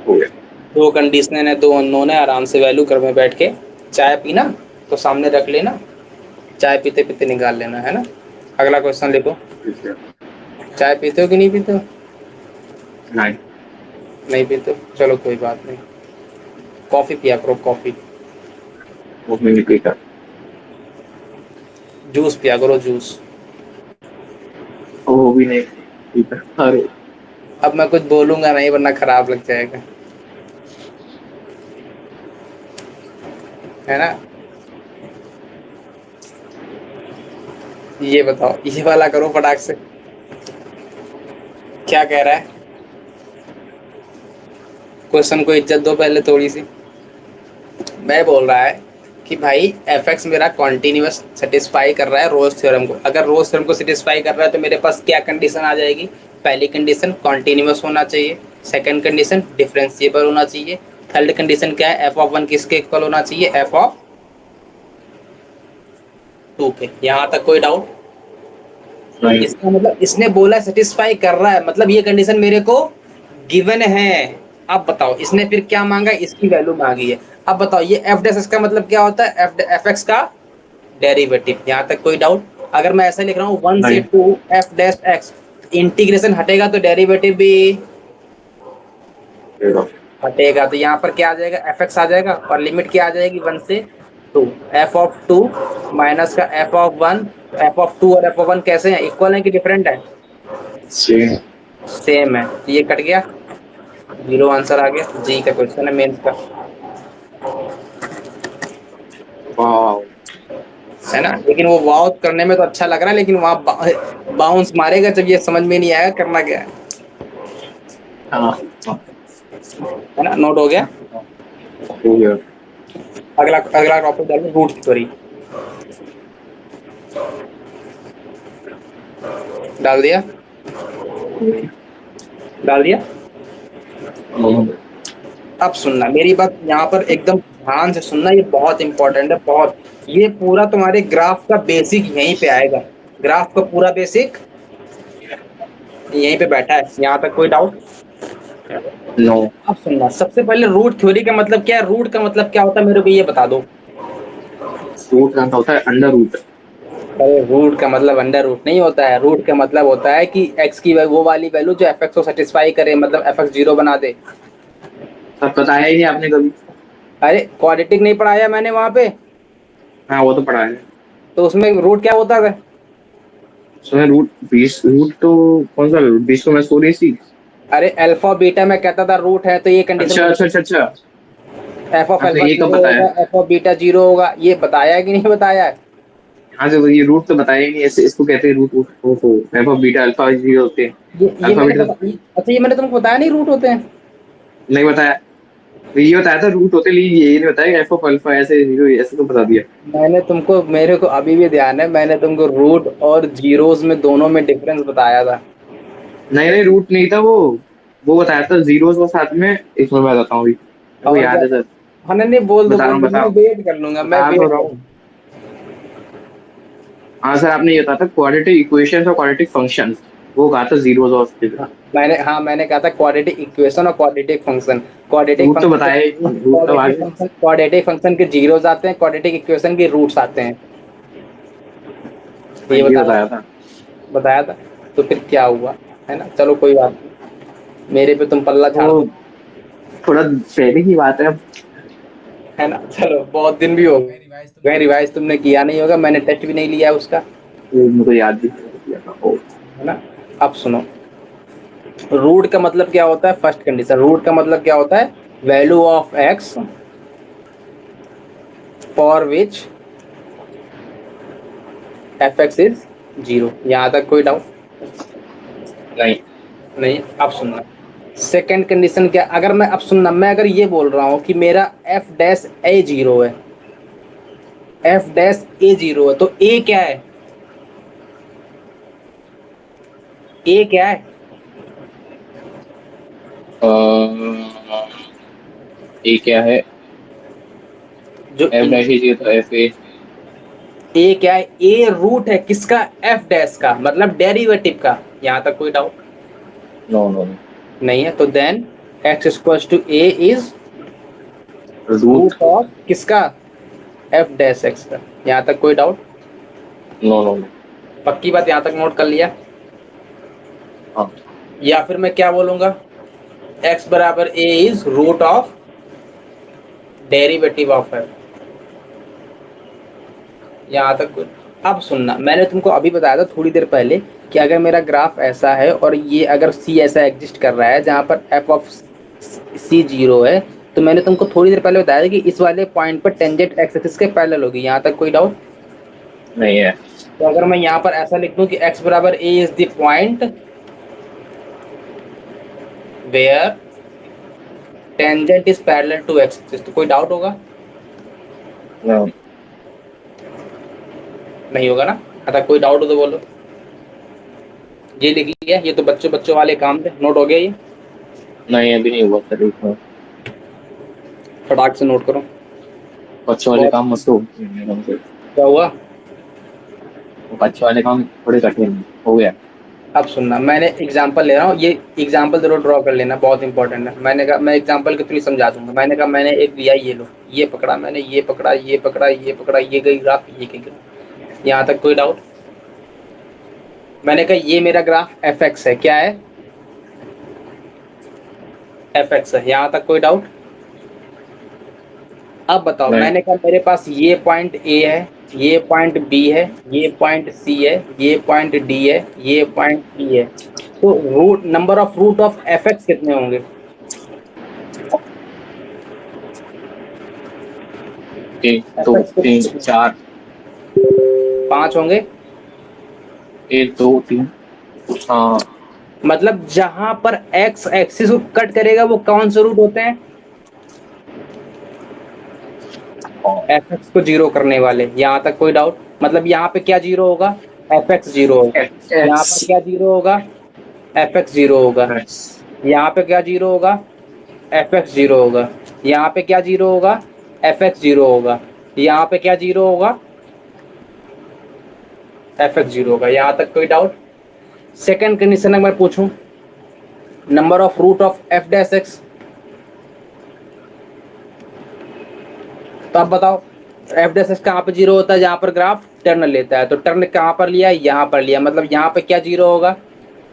हो गया। दो कंडीशन है, दो अननोन है, आराम से वैल्यू घर में बैठ के चाय पीना तो सामने रख लेना, चाय पीते पीते निकाल लेना, है ना। अगला क्वेश्चन लिखो। ठीक है। चाय पीते हो कि नहीं पीते हो? नहीं। नहीं पीते हो, चलो कोई बात नहीं। कॉफी पिया करो, कॉफी। वो नहीं पीता। जूस पिया करो, जूस। वो भी नहीं पीता। अरे अब मैं कुछ बोलूंगा नहीं, वरना खराब लग जाएगा, है ना। ये बताओ, ये वाला करो फटाक से। क्या कह रहा है? क्वेश्चन को इज्जत दो पहले थोड़ी सी। मैं बोल रहा है कि भाई एफ एक्स मेरा कॉन्टिन्यूस सेटिस्फाई कर रहा है रोज थ्योरम को। अगर रोज थ्योरम को सेटिस्फाई कर रहा है तो मेरे पास क्या कंडीशन आ जाएगी? पहली कंडीशन कॉन्टिन्यूस होना चाहिए, सेकंड कंडीशन डिफरेंशिएबल होना चाहिए, थर्ड कंडीशन क्या है? एफ ऑफ वन किसके इक्वल होना चाहिए? एफ ऑफ टू के। यहाँ तक कोई डाउट? नहीं। इसका मतलब इसने बोला सेटिस्फाई कर रहा है, मतलब ये कंडीशन मेरे को गिवन है। अब बताओ, इसने फिर क्या मांगा? इसकी वैल्यू मांगी है। अब बताओ, ये एफ डैश का मतलब क्या होता है? एफ एक्स का डेरिवेटिव। यहाँ तक कोई डाउट? अगर मैं ऐसा लिख रहा हूँ 1 से नहीं। 2 एफ डैश एक्स, इंटीग्रेशन हटेगा तो डेरिवेटिव भी देखो। हटेगा। तो यहाँ पर क्या आ जाएगा? एफ एक्स आ जाएगा, और लिमिट क्या आ जाएगी? 1 से 2। एफ ऑफ 2 माइनस का एफ ऑफ 1। एफ ऑफ 2 और एफ ऑफ 1 कैसे हैं? इक्वल है कि डिफरेंट है? सेम। सेम है। ये कट गया, 0 आंसर आ गया। जी का क्वेश्चन है, मेंस का, वाह। है ना। लेकिन वो वाव करने में तो अच्छा लग रहा है, लेकिन वहां बाउंस मारेगा जब ये समझ में नहीं आएगा करना क्या है। हाँ। है ना, नोट हो गया। हो गया। अगला अगला टॉपिक डालो, रूट थ्योरी। डाल दिया? डाल दिया। अब सुनना मेरी बात, यहाँ पर एकदम ध्यान से सुनना, ये बहुत इंपॉर्टेंट है, बहुत। ये पूरा तुम्हारे ग्राफ का बेसिक यहीं पे आएगा। ग्राफ का पूरा बेसिक यहीं पे बैठा है। यहाँ तक कोई डाउट? नो। अब सुनना, सबसे पहले रूट थ्योरी का मतलब क्या है? रूट का मतलब क्या होता है मेरे को ये बता दो। रूट का होता है अंडर रूट। अरे रूट का मतलब अंडर रूट नहीं होता है। रूट का मतलब होता है कि एक्स की वो वाली वैल्यू जो एफ एक्स को सेटिस्फाई करे, मतलब एफ एक्स 0 बना दे। सब बताया ही नहीं आपने कभी। अरे क्वाड्रेटिक नहीं पढ़ाया मैंने वहां पे? हाँ, वो तो पढ़ा है। तो उसमें रूट क्या होता है? उसमें रूट 20, रूट तो कौन सा रूट? 20 तो मैं सो रही थी। अरे अल्फा बीटा में कहता था रूट है, तो ये कंडीशन अच्छा अच्छा अच्छा अच्छा। एफ ऑफ आपने अल्फा ये कब 0 बताया? होगा, एफ ऑफ बीटा 0 होगा। ये बताया कि नहीं बताया है? हाँ जो ये रूट तो बताया ही नहीं, ऐसे इसको कहते हैं root. Alpha beta alpha zero होते हैं। ये अल्फा मैंने बीटा बता, अच्छा ये मैंने तुमको बताया नहीं रूट होते हैं। नहीं बताया। तो ये बताया था रूट होते, लेकिन ये नहीं बताया एफ ऑफ अल्फा ऐसे जीरो ऐसे तो बता दिया। मैंने तुमको, मेरे को अभी भी ध्यान है, मैंने तुमको रूट और जीरोस में दोनों में डिफरेंस बताया था। नहीं नहीं रूट नहीं था वो बताया था जीरोस और साथ में, एक मिनट में बताता हूँ अभी, मेरे को और क्या याद है था? सर। हाँ नहीं नहीं, बोल दो बता रहा बोल हूँ दो, मैं वेट कर लूंगा, मैं बता तो वेट रहा कर। हूँ। हाँ सर आपने ये बताया था क्वाड्रेटिक इक्वेशंस और क्वाड्रेटिक फंक्शंस, वो कहा था जीरोस और उसके लिए। मैंने कहा था क्वाड्रेटिक इक्वेशन और क्वाड्रेटिक फंक्शन। क्वाड्रेटिक रूट तो फंक्शन बताया ही नहीं, रूट तो आगे। क्वाड्रेटिक फंक्शन के जीरोस आते हैं, क्वाड्रेटिक इक्वेशन के रूट्स आते हैं। हाँ ये ये बताया बताया था। बताया था। तो फिर क्या हुआ, है ना, चलो कोई बात नहीं, मेरे पे तुम पल्ला वो झाड़ दो। थोड़ा पहले की बात है अब। है ना, चलो बहुत दिन भी हो गए, रिवाइज तुमने किया नहीं होगा, मैंने टेस्ट भी नहीं लिया है उसका। वो मेरे को याद भी नहीं किया था ओ। है ना। अब सुनो, रूट का मतलब क्या होता है, फर्स्ट कंडीशन, रूट का मतलब क्या होता है, value of x for which F x is zero. यहां तक कोई डाउट नहीं। नहीं। अब सुनना, सेकंड कंडीशन क्या, अगर मैं, अब सुनना, मैं अगर ये बोल रहा हूं कि मेरा एफ डैश ए जीरो है, एफ डैश ए जीरो है, तो ए क्या है, ए क्या है, अ, ये क्या है? जो एफ डैश ही चाहिए तो एफ ए। ए क्या है, ए रूट है किसका, एफ डैश का, मतलब डेरिवेटिव का। यहां तक कोई डाउट नो नो नहीं है, तो then x equals to a is root. Root of किसका, एफ डैश एक्स का। यहां तक कोई डाउट, नो नो नो। पक्की बात, यहां तक नोट कर लिया। हाँ। या फिर मैं क्या बोलूंगा, एक्स बराबर A is root of derivative of F. यहाँ तक कुछ। अब सुनना, मैंने तुमको अभी बताया था थोड़ी देर पहले कि अगर मेरा ग्राफ ऐसा है और ये अगर सी ऐसा एग्जिस्ट कर रहा है जहाँ पर एफ ऑफ सी जीरो है, तो मैंने तुमको थोड़ी देर पहले बताया था कि इस वाले पॉइंट पर टेंजेंट एक्स एक्सिस के पैरेलल होगी। यहाँ तक कोई डाउट। नहीं है। तो अगर मैं यहाँ पर ऐसा लिख दूं कि एक्स बराबर A is the point where tangent is parallel to X axis, तो कोई डाउट होगा नो। नहीं होगा ना। अगर कोई डाउट हो तो बोलो। ये लिख लिया, ये तो बच्चों बच्चों वाले काम थे, नोट हो गया ये, नहीं अभी नहीं हुआ सर, एक मिनट। फटाक से नोट करो। बच्चों वाले बहुत, काम मुझसे होते नहीं है हमसे। क्या हुआ। वो बच्चों वाले काम थोड़े कठिन हैं। हो गया। अब सुनना, मैंने एग्जांपल ले रहा हूँ, ये एग्जांपल जरूर ड्रॉ कर लेना, बहुत इंपॉर्टेंट है। मैंने कहा मैं एग्जांपल के थ्रू समझा दूंगा। मैंने कहा मैंने एक लिया, ये लो, ये पकड़ा मैंने, ये पकड़ा, ये पकड़ा, ये पकड़ा, ये गई ग्राफ, ये गई ग्राफ। यहाँ तक कोई डाउट। मैंने कहा ये मेरा ग्राफ एफ एक्स है, क्या है, एफ एक्स है। यहाँ तक कोई डाउट। अब बताओ, नहीं। मैंने कहा मेरे पास ये पॉइंट ए है, ये पॉइंट बी है, ये पॉइंट सी है, ये पॉइंट डी है, ये पॉइंट ई है, तो root, number of root of f x कितने होंगे, एक एफ दो एक्स तीन कितने, चार। 5 होंगे। एक दो तीन। हाँ। मतलब जहां पर एक्स एक्सिस को कट करेगा वो कौन से रूट होते हैं, एफ एक्स को जीरो करने वाले। यहाँ तक कोई डाउट। मतलब यहाँ पे क्या जीरो होगा, एफ एक्स जीरो होगा। यहाँ एक्स। पर क्या जीरो होगा, एफ एक्स जीरो होगा। यहाँ पे क्या जीरो होगा, एफ एक्स जीरो होगा। यहाँ पे क्या जीरो होगा, एफ एक्स जीरो होगा। यहाँ पे क्या जीरो होगा, एफ एक्स जीरो होगा। यहाँ तक कोई डाउट। सेकंड कंडीशन अगर मैं पूछूं, number of root of f dash x, तो आप बताओ एफ डैश एक्स कहाँ पे जीरो होता है, जहाँ पर ग्राफ टर्न लेता है। तो टर्न कहाँ पर लिया, यहाँ पर लिया, मतलब यहाँ पे क्या जीरो होगा,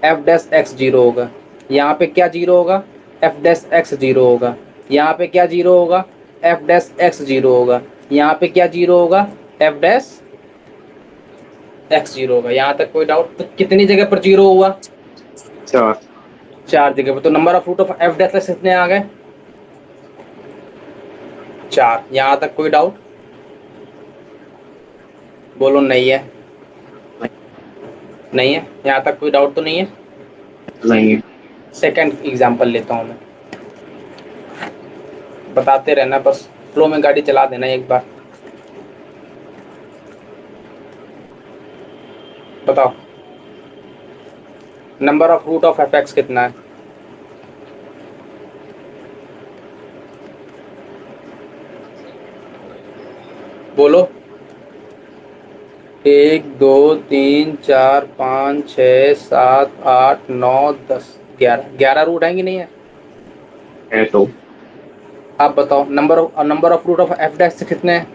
एफ डैश एक्स जीरो होगा। यहाँ पे क्या जीरो होगा, एफ डैश एक्स जीरो होगा। यहाँ पे क्या जीरो होगा, एफ डैश एक्स जीरो होगा। यहाँ पे क्या जीरो होगा, एफ डैश एक्स जीरो होगा। यहाँ तक कोई डाउट। तो कितनी जगह पर जीरो हुआ, चार। 4 जगह पर। तो number of root of f dash x कितने आ गए, 4। यहाँ तक कोई डाउट। बोलो नहीं है। नहीं है, यहाँ तक कोई डाउट तो नहीं है। नहीं है। सेकंड एग्जांपल लेता हूँ मैं, बताते रहना बस, फ्लो में गाड़ी चला देना एक बार। बताओ number of root of f x कितना है। बोलो। 1 2 3 4 5 6 7 8 9 10 11 रूट है कि नहीं है। है तो आप बताओ number of root of f dash से कितने हैं,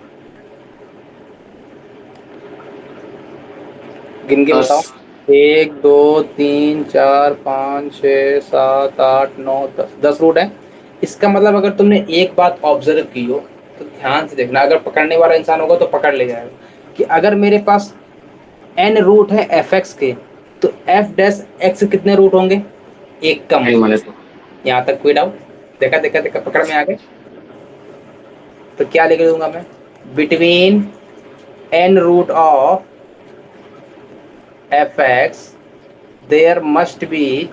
गिन के बताओ। 10। 1 2 3 4 5 6 7 8 9 10 10 रूट है। इसका मतलब अगर तुमने एक बात ऑब्जर्व की हो तो ध्यान से देखना, अगर पकड़ने वाला इंसान होगा तो पकड़ ले जाएगा कि अगर मेरे पास n रूट है एफ एक्स के, तो एफ डैश एक्स कितने रूट होंगे, एक कम। नहीं माने तो यहाँ तक कोई डाउट। देखा देखा देखा, पकड़ में आ गए। तो क्या लिख दूंगा मैं, between n root of f x there must be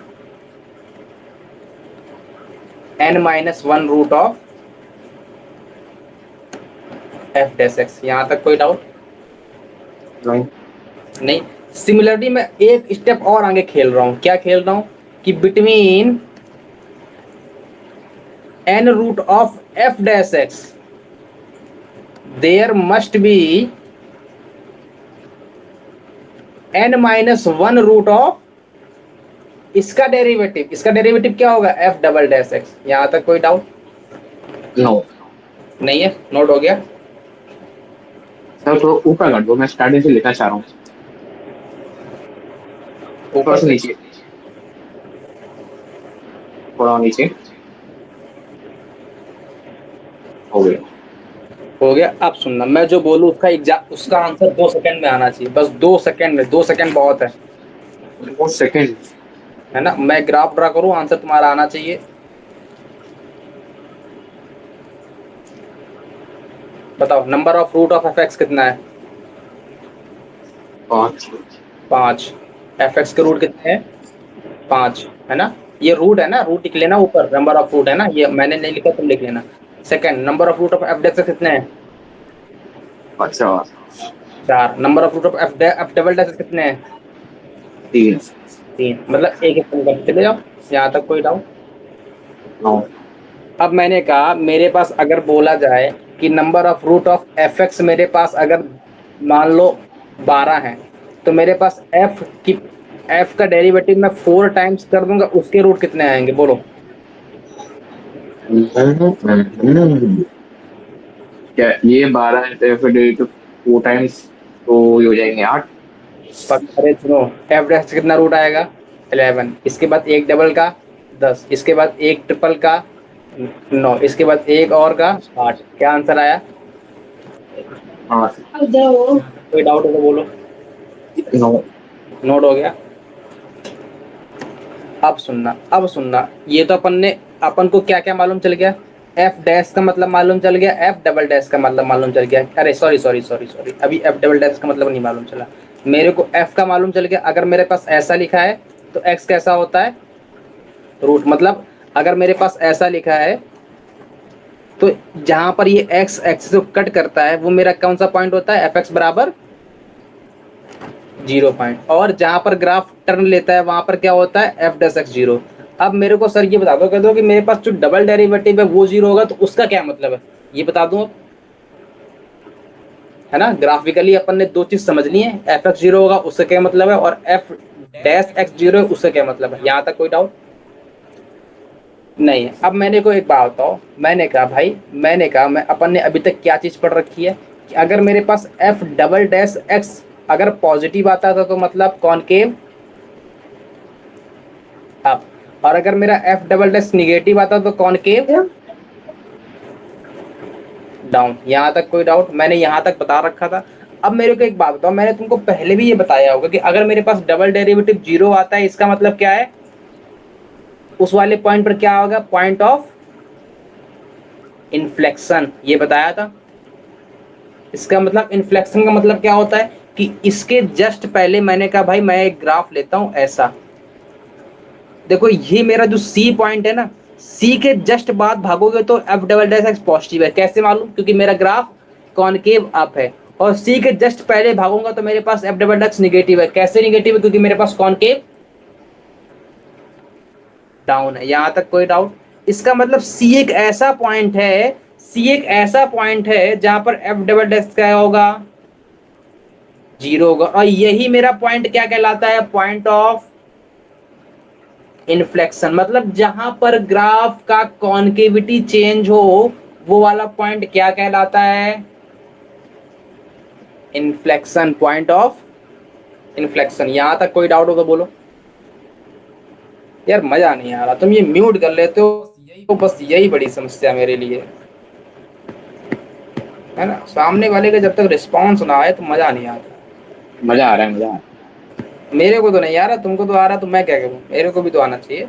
n-1 root of f dash x. यहाँ तक कोई डाउट नहीं। नहीं। सिमिलरली मैं एक स्टेप और आगे खेल रहा हूँ, क्या खेल रहा हूँ कि between n root of f dash x there must be n-1 root of इसका डेरिवेटिव क्या होगा, एफ डबल डैश एक्स। यहाँ तक कोई डाउट नो नहीं है, नोट हो गया। सर, थोड़ा ऊपर कर दो, मैं स्टार्टिंग से लिखना चाह रहा हूँ। थोड़ा ऊपर सा से नीचे, थोड़ा नीचे। हो गया। हो गया। अब सुनना, मैं जो बोलूँ उसका आंसर 2 सेकंड में आना चाहिए, बस 2 सेकंड में, 2 सेकंड बहुत है। 2 सेकेंड। है ना, मैं ग्राफ ड्रा करूँ, आंसर तुम्हारा आना चाहिए। बताओ number of root of f x कितना है, 5। 5। एफ एक्स के रूट कितने हैं, 5, है ना। ये रूट है ना, रूट लिख लेना ऊपर, नंबर ऑफ रूट है ना, ये मैंने नहीं लिखा, तुम लिख लेना। Second, number of root of f dash कितने हैं, अच्छा। 4। Number of root of f double dash कितने हैं, 3। 3। मतलब एक एक करके चले जाओ। यहाँ तक कोई डाउट। 9। अब मैंने कहा मेरे पास अगर बोला जाए कि number of root of f x मेरे पास अगर मान लो 12 है, तो मेरे पास एफ का डेरिवेटिव मैं 4 टाइम्स कर दूंगा, उसके रूट कितने आएंगे बोलो। क्या ये 12 है तो फिर तो 4 टाइम्स, तो ये हो जाएंगे 8। अरे सुनो, एफ डैश कितना रूट आएगा, 11। इसके बाद एक डबल का 10, इसके बाद एक ट्रिपल का 9, इसके बाद एक और का 8। क्या आंसर आया। 8। यहाँ तक कोई डाउट हो तो बोलो। 9। नोट हो गया। अब सुनना, ये तो अपन को क्या क्या मालूम चल गया, एफ डैश का मतलब मालूम चल गया, एफ डबल डैश का मतलब मालूम चल गया। अरे सॉरी सॉरी सॉरी सॉरी, अभी एफ डबल डैश का मतलब नहीं मालूम चला। मेरे को एफ का मालूम चल गया, अगर मेरे पास ऐसा लिखा है तो एक्स कैसा होता है, रूट। मतलब अगर मेरे पास ऐसा लिखा है तो जहां पर ये एक्स एक्सिस को कट करता है वो मेरा कौन सा पॉइंट होता है, एफ एक्स बराबर 0 पॉइंट। और जहां पर ग्राफ टर्न लेता है वहां पर क्या होता है, एफ डैश एक्स 0। अब मेरे को सर ये बता दो, कह दो कि मेरे पास जो डबल डेरिवेटिव है वो 0 होगा, तो उसका क्या मतलब है, ये बता दूं अब। है ना, ग्राफिकली अपन ने 2 चीज समझ ली है, एफ एक्स 0 होगा उससे क्या मतलब है, और एफ डैश एक्स 0 है उससे क्या मतलब है। यहाँ तक कोई डाउट नहीं है। अब मैंने को एक बात बताओ, मैंने कहा मैं अपन ने अभी तक क्या चीज पढ़ रखी है कि अगर मेरे पास एफ डबल डैश एक्स अगर पॉजिटिव आता था तो मतलब कॉनकेव अप, और अगर मेरा एफ डबल डैश निगेटिव आता तो कॉनकेव डाउन। यहाँ तक कोई डाउट, मैंने यहाँ तक बता रखा था। अब मेरे को एक बात बताओ, मैंने तुमको पहले भी ये बताया होगा कि अगर मेरे पास डबल डेरिवेटिव 0 आता है, इसका मतलब क्या है, उस वाले पॉइंट पर क्या होगा, पॉइंट ऑफ इन्फ्लेक्शन, ये बताया था। इसका मतलब इन्फ्लेक्शन का मतलब क्या होता है कि इसके जस्ट पहले मैंने कहा भाई मैं एक ग्राफ लेता हूं ऐसा, देखो ये मेरा जो सी पॉइंट है ना, सी के जस्ट बाद भागोगे तो F double dash x positive है। कैसे मालूम? क्योंकि मेरा ग्राफ कॉनकेव अप है, और सी के जस्ट पहले भागूंगा तो मेरे पास एफ डबल डैश निगेटिव है। कैसे निगेटिव है? क्योंकि मेरे पास कॉनकेव डाउन है। यहां तक कोई डाउट? इसका मतलब सी एक ऐसा पॉइंट है, सी एक ऐसा पॉइंट है जहां पर एफ डबल डैश क्या होगा, जीरो होगा। और यही मेरा पॉइंट क्या कहलाता है, पॉइंट ऑफ इन्फ्लेक्शन। मतलब जहां पर ग्राफ का कॉन्केविटी चेंज हो, वो वाला पॉइंट क्या कहलाता है, इन्फ्लेक्शन, पॉइंट ऑफ इन्फ्लेक्शन। यहां तक कोई डाउट हो तो बोलो। यार मजा नहीं आ रहा, तुम ये म्यूट कर लेते हो, तो बस यही बड़ी समस्या मेरे लिए है ना। सामने वाले का जब तक रिस्पॉन्स ना आए तो मजा नहीं आता। मजा आ रहा है, मजा आ रहा मेरे को तो नहीं आ रहा, तुमको तो आ रहा, तो मैं क्या करूं, मेरे को भी तो आना चाहिए,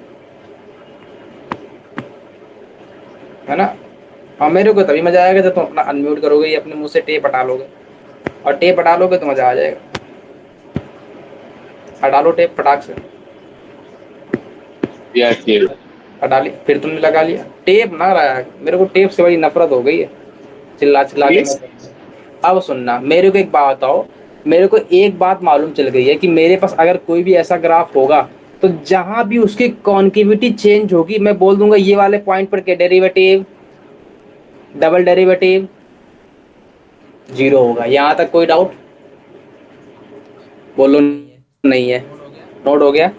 है ना। और मेरे को तभी मजा आएगा जब तुम अपना अनम्यूट करोगे, ये अपने मुंह से टेप हटा लोगे, और टेप हटा लोगे तो मजा आ जाएगा। हटा लो टेप फटाक से। है। यस ये हटा ली, फिर तुमने लगा लिया टेप ना लगा। मेरे को टेप से बड़ी नफरत हो गई है, चिल्ला चिल्ला के मैं। अब सुनना, मेरे को एक बात बताओ, मेरे को एक बात मालूम चल गई है कि मेरे पास अगर कोई भी ऐसा ग्राफ होगा, तो जहां भी उसकी कॉन्केविटी चेंज होगी, मैं बोल दूंगा ये वाले पॉइंट पर क्या डेरिवेटिव, डबल डेरिवेटिव जीरो होगा। यहां तक कोई डाउट? बोलो नहीं है। नोट हो गया?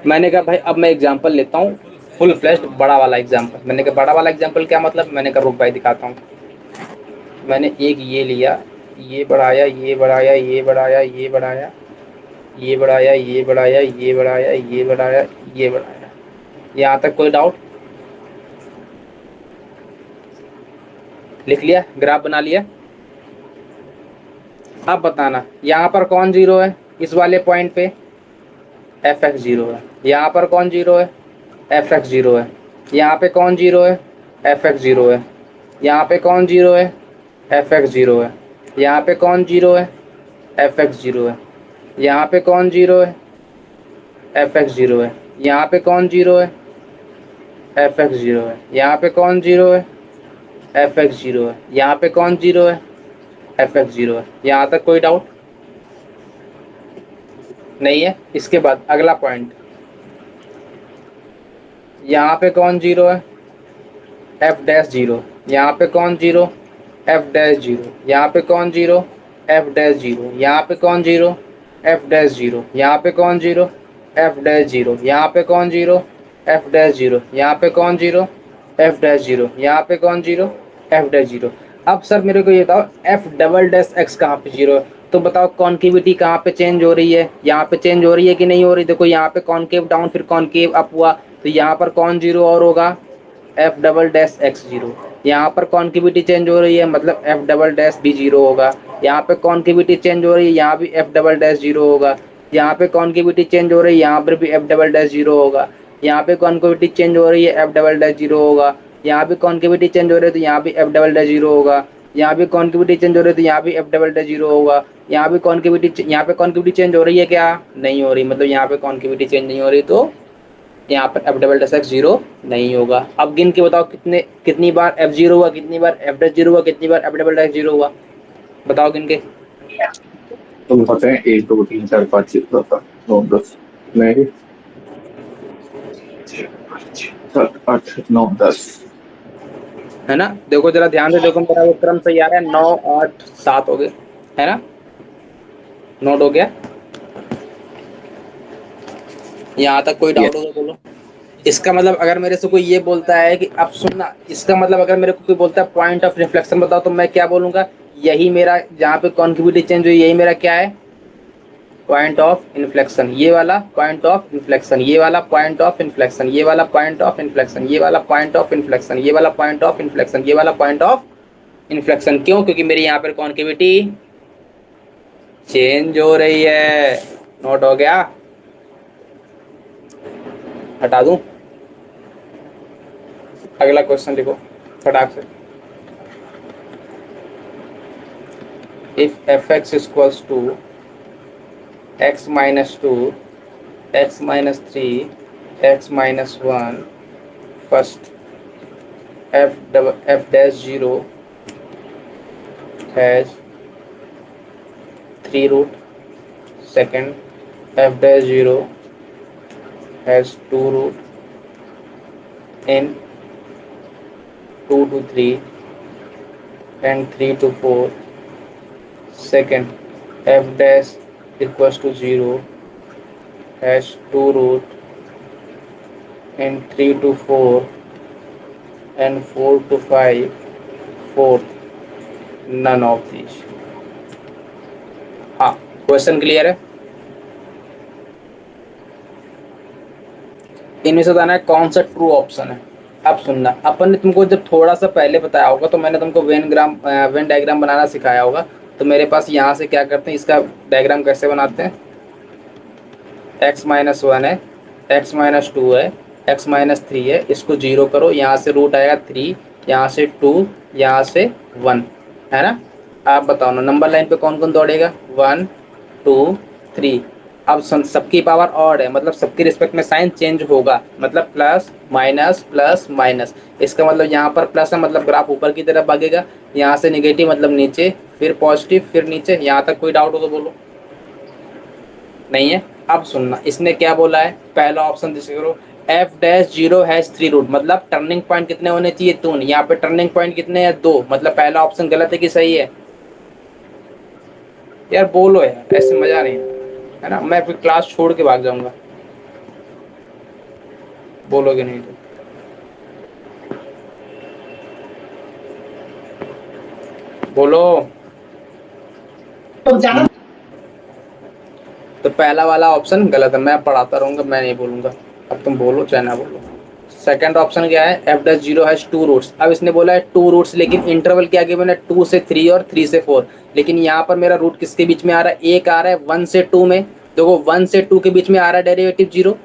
मैंने कहा भाई अब मैं एग्जांपल लेता हूँ, फुल फ्लैश्ड बड़ा वाला एग्जांपल। मैंने कहा बड़ा वाला एग्जांपल क्या मतलब, मैंने कहा रुक भाई दिखाता हूँ। मैंने एक ये लिया, ये बढ़ाया, ये बढ़ाया, ये बढ़ाया, ये बढ़ाया, ये बढ़ाया, ये बढ़ाया, ये बढ़ाया, ये बढ़ाया, ये बढ़ाया। यहाँ तक कोई डाउट? लिख लिया, ग्राफ बना लिया। अब बताना यहाँ पर कौन जीरो है, इस वाले पॉइंट पे एफ एक्स जीरो है। यहाँ पर कौन जीरो है, एफ एक्स जीरो है। यहाँ पे कौन जीरो है, एफ एक्स जीरो है। यहाँ पे कौन जीरो है, एफ एक्स जीरो है। यहाँ पे कौन जीरो है, एफ एक्स जीरो है। यहाँ पे कौन जीरो है, एफ एक्स जीरो है। यहाँ पे कौन जीरो है, एफ एक्स जीरो है। यहाँ पे कौन जीरो है, एफ एक्स जीरो है। यहाँ पे कौन जीरो है, एफ एक्स जीरो है। यहाँ तक कोई डाउट नहीं है? इसके बाद अगला पॉइंट, यहाँ पे कौन जीरो है, एफ डैश जीरो। यहाँ पे कौन जीरो, एफ डैश जीरो। यहाँ पे कौन जीरो, एफ डैश जीरो। यहाँ पे कौन जीरो, एफ डैश जीरो। यहाँ पे कौन जीरो, एफ डैश जीरो। यहाँ पे कौन जीरो, एफ डैश जीरो। यहाँ पे कौन जीरो, एफ डैश जीरो। यहाँ पे कौन जीरो, एफ डैश जीरो। अब सर मेरे को ये बताओ, एफ डबल डैश एक्स कहाँ पे जीरो है? तो बताओ कॉन्केविटी कहाँ पे चेंज हो रही है, यहाँ पे चेंज हो रही है कि नहीं हो रही? देखो यहाँ पे कॉन्केव डाउन फिर कॉन्केव अप हुआ, तो यहाँ पर कौन जीरो और होगा, F double dash x zero. यहाँ पर कॉन्केविटी चेंज हो रही है, मतलब एफ डबल डैश भी जीरो होगा। यहाँ पे कॉन्केविटी चेंज हो रही है, यहाँ भी एफ डबल डैश जीरो होगा। यहाँ पे कॉन्केविटी चेंज हो रही है, यहाँ पर भी एफ डबल डैश जीरो होगा। यहाँ पे कॉन्केविटी चेंज हो रही है, एफ डबल डैश जीरो होगा। यहाँ भी कॉन्केविटी चेंज हो रही है तो यहाँ भी एफ डबल डैश जीरो होगा। यहाँ भी कॉन्केविटी चेंज हो रही है तो यहाँ भी एफ डबल डैश जीरो होगा। यहाँ भी कॉन्केविटी, यहाँ पे कॉन्केविटी चेंज हो रही है क्या, नहीं हो रही, मतलब यहाँ पे कॉन्केविटी चेंज नहीं हो रही, तो यहाँ पर F double dash x zero नहीं होगा। अब गिन के बताओ कितनी बार एफ जीरो हुआ, कितनी बार एफ डैश जीरो हुआ, कितनी बार एफ डबल डैश जीरो हुआ, बताओ गिन के। तो पता है, 1 2 3 4 5 6 7 8 9 10 नहीं, 7 8 9 10। है ना? देखो जरा ध्यान से देखो, मेरा वो क्रम सही आ रहा है, 9 8 7 हो गए, है ना? नोट हो गया? यहाँ तक कोई डाउट यस। होगा बोलो। इसका मतलब अगर मेरे से कोई ये बोलता है कि अब सुनना, इसका मतलब अगर मेरे को कोई बोलता है पॉइंट ऑफ रिफ्लेक्शन बताओ, तो मैं क्या बोलूंगा, यही मेरा जहाँ पे कॉन्केविटी चेंज हुई, यही मेरा क्या है, पॉइंट ऑफ इन्फ्लेक्शन। ये वाला पॉइंट ऑफ इन्फ्लेक्शन, ये वाला पॉइंट ऑफ इन्फ्लेक्शन, ये वाला पॉइंट ऑफ इन्फ्लेक्शन, ये वाला पॉइंट ऑफ इन्फ्लेक्शन, ये वाला पॉइंट ऑफ इन्फ्लेक्शन, ये वाला पॉइंट ऑफ इन्फ्लेक्शन। क्यों? क्योंकि मेरी यहाँ पर कॉन्केविटी चेंज हो रही है। नोट हो गया? हटा दूं? अगला क्वेश्चन लिखो फटाक से। If f x equals to x minus two, x minus three, x minus one, first f dash zero has three root, second f dash 0 has two root in 2 to 3 and 3 to 4. Second f dash equals to 0 has two root in 3 to 4 and 4 to 5. Fourth, none of these. हाँ, question clear है? इनमें से बताना है कौन सा true option है। अब सुनना, अपन ने तुमको जब थोड़ा सा पहले बताया होगा तो मैंने तुमको वेन डायग्राम बनाना सिखाया होगा। तो मेरे पास यहाँ से क्या करते हैं, इसका डायग्राम कैसे बनाते हैं, एक्स माइनस वन है, एक्स माइनस टू है, एक्स माइनस थ्री है, इसको जीरो करो, यहाँ से रूट आएगा थ्री, यहाँ से टू, यहाँ से वन, है ना। आप बताओ ना, नंबर लाइन पे कौन कौन दौड़ेगा, वन टू थ्री। अब सबकी पावर ऑड है, मतलब सबकी रिस्पेक्ट में साइन चेंज होगा, मतलब प्लस माइनस प्लस माइनस। इसका मतलब यहाँ पर प्लस है मतलब ग्राफ ऊपर की तरफ भागेगा, यहाँ से निगेटिव मतलब नीचे, फिर पॉजिटिव, फिर नीचे। यहाँ तक कोई डाउट हो तो बोलो। नहीं है? अब सुनना, इसने क्या बोला है, पहला ऑप्शन जैसे करो, f dash zero has three root, मतलब टर्निंग पॉइंट कितने होने चाहिए, दो। यहाँ पे टर्निंग पॉइंट कितने हैं, दो, मतलब पहला ऑप्शन गलत है कि सही है? यार बोलो यार, ऐसे मजा नहीं है ना, मैं फिर क्लास छोड़ के भाग जाऊंगा। बोलोगे नहीं तो बोलो। तो पहला वाला ऑप्शन गलत है, मैं पढ़ाता रहूंगा, मैं नहीं बोलूंगा। अब तुम बोलो चाहे ना बोलो। सेकंड ऑप्शन क्या है, f dash zero has two roots. अब इसने बोला है टू रूट्स, लेकिन इंटरवल क्या गिवन है, टू से थ्री और थ्री से फोर। लेकिन यहाँ पर मेरा रूट किसके बीच में आ रहा है, एक आ रहा है वन से टू में। देखो वन से टू के बीच में आ रहा है डेरिवेटिव जीरो,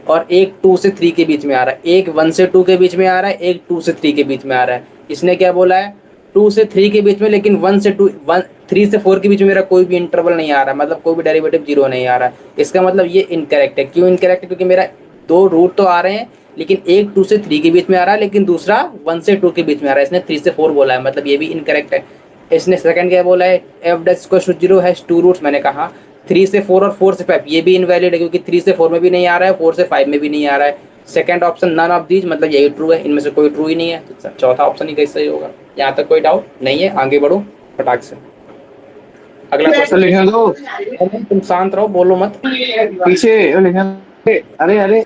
और एक टू से थ्री के बीच में आ रहा है, एक वन से टू के बीच में आ रहा है, एक टू से थ्री के बीच में आ रहा है। इसने क्या बोला है, टू से थ्री के बीच में, लेकिन वन से टू, वन थ्री से फोर के बीच में मेरा कोई भी इंटरवल नहीं आ रहा, मतलब कोई भी डेरिवेटिव जीरो नहीं आ रहा है। इसका मतलब ये इनकरेक्ट है। क्यों इनकरेक्ट है, क्योंकि मेरा दो रूट तो आ रहे हैं, लेकिन एक टू से थ्री के बीच में आ रहा है, लेकिन दूसरा वन से टू के बीच में आ रहा है। इसने थ्री से फोर बोला है, मतलब ये भी इनकरेक्ट है। इसने सेकंड क्या बोला है, f dash equal to zero has two roots. मैंने कहा थ्री से फोर और फोर से फाइव, ये भी इनवैलिड है, क्योंकि थ्री से फोर में भी नहीं आ रहा है, फोर से फाइव में भी नहीं आ रहा है। Second option none of these, मतलब यही ट्रू है, इनमें से कोई ट्रू ही नहीं है। तो चौथा ऑप्शन ही कैसे सही होगा। यहाँ तक कोई डाउट नहीं है, आगे बढ़ो फटाक से। अगला क्वेश्चन लिखने दो। तुम शांत रहो, बोलो मत। पीछे लिखने दो। अरे अरे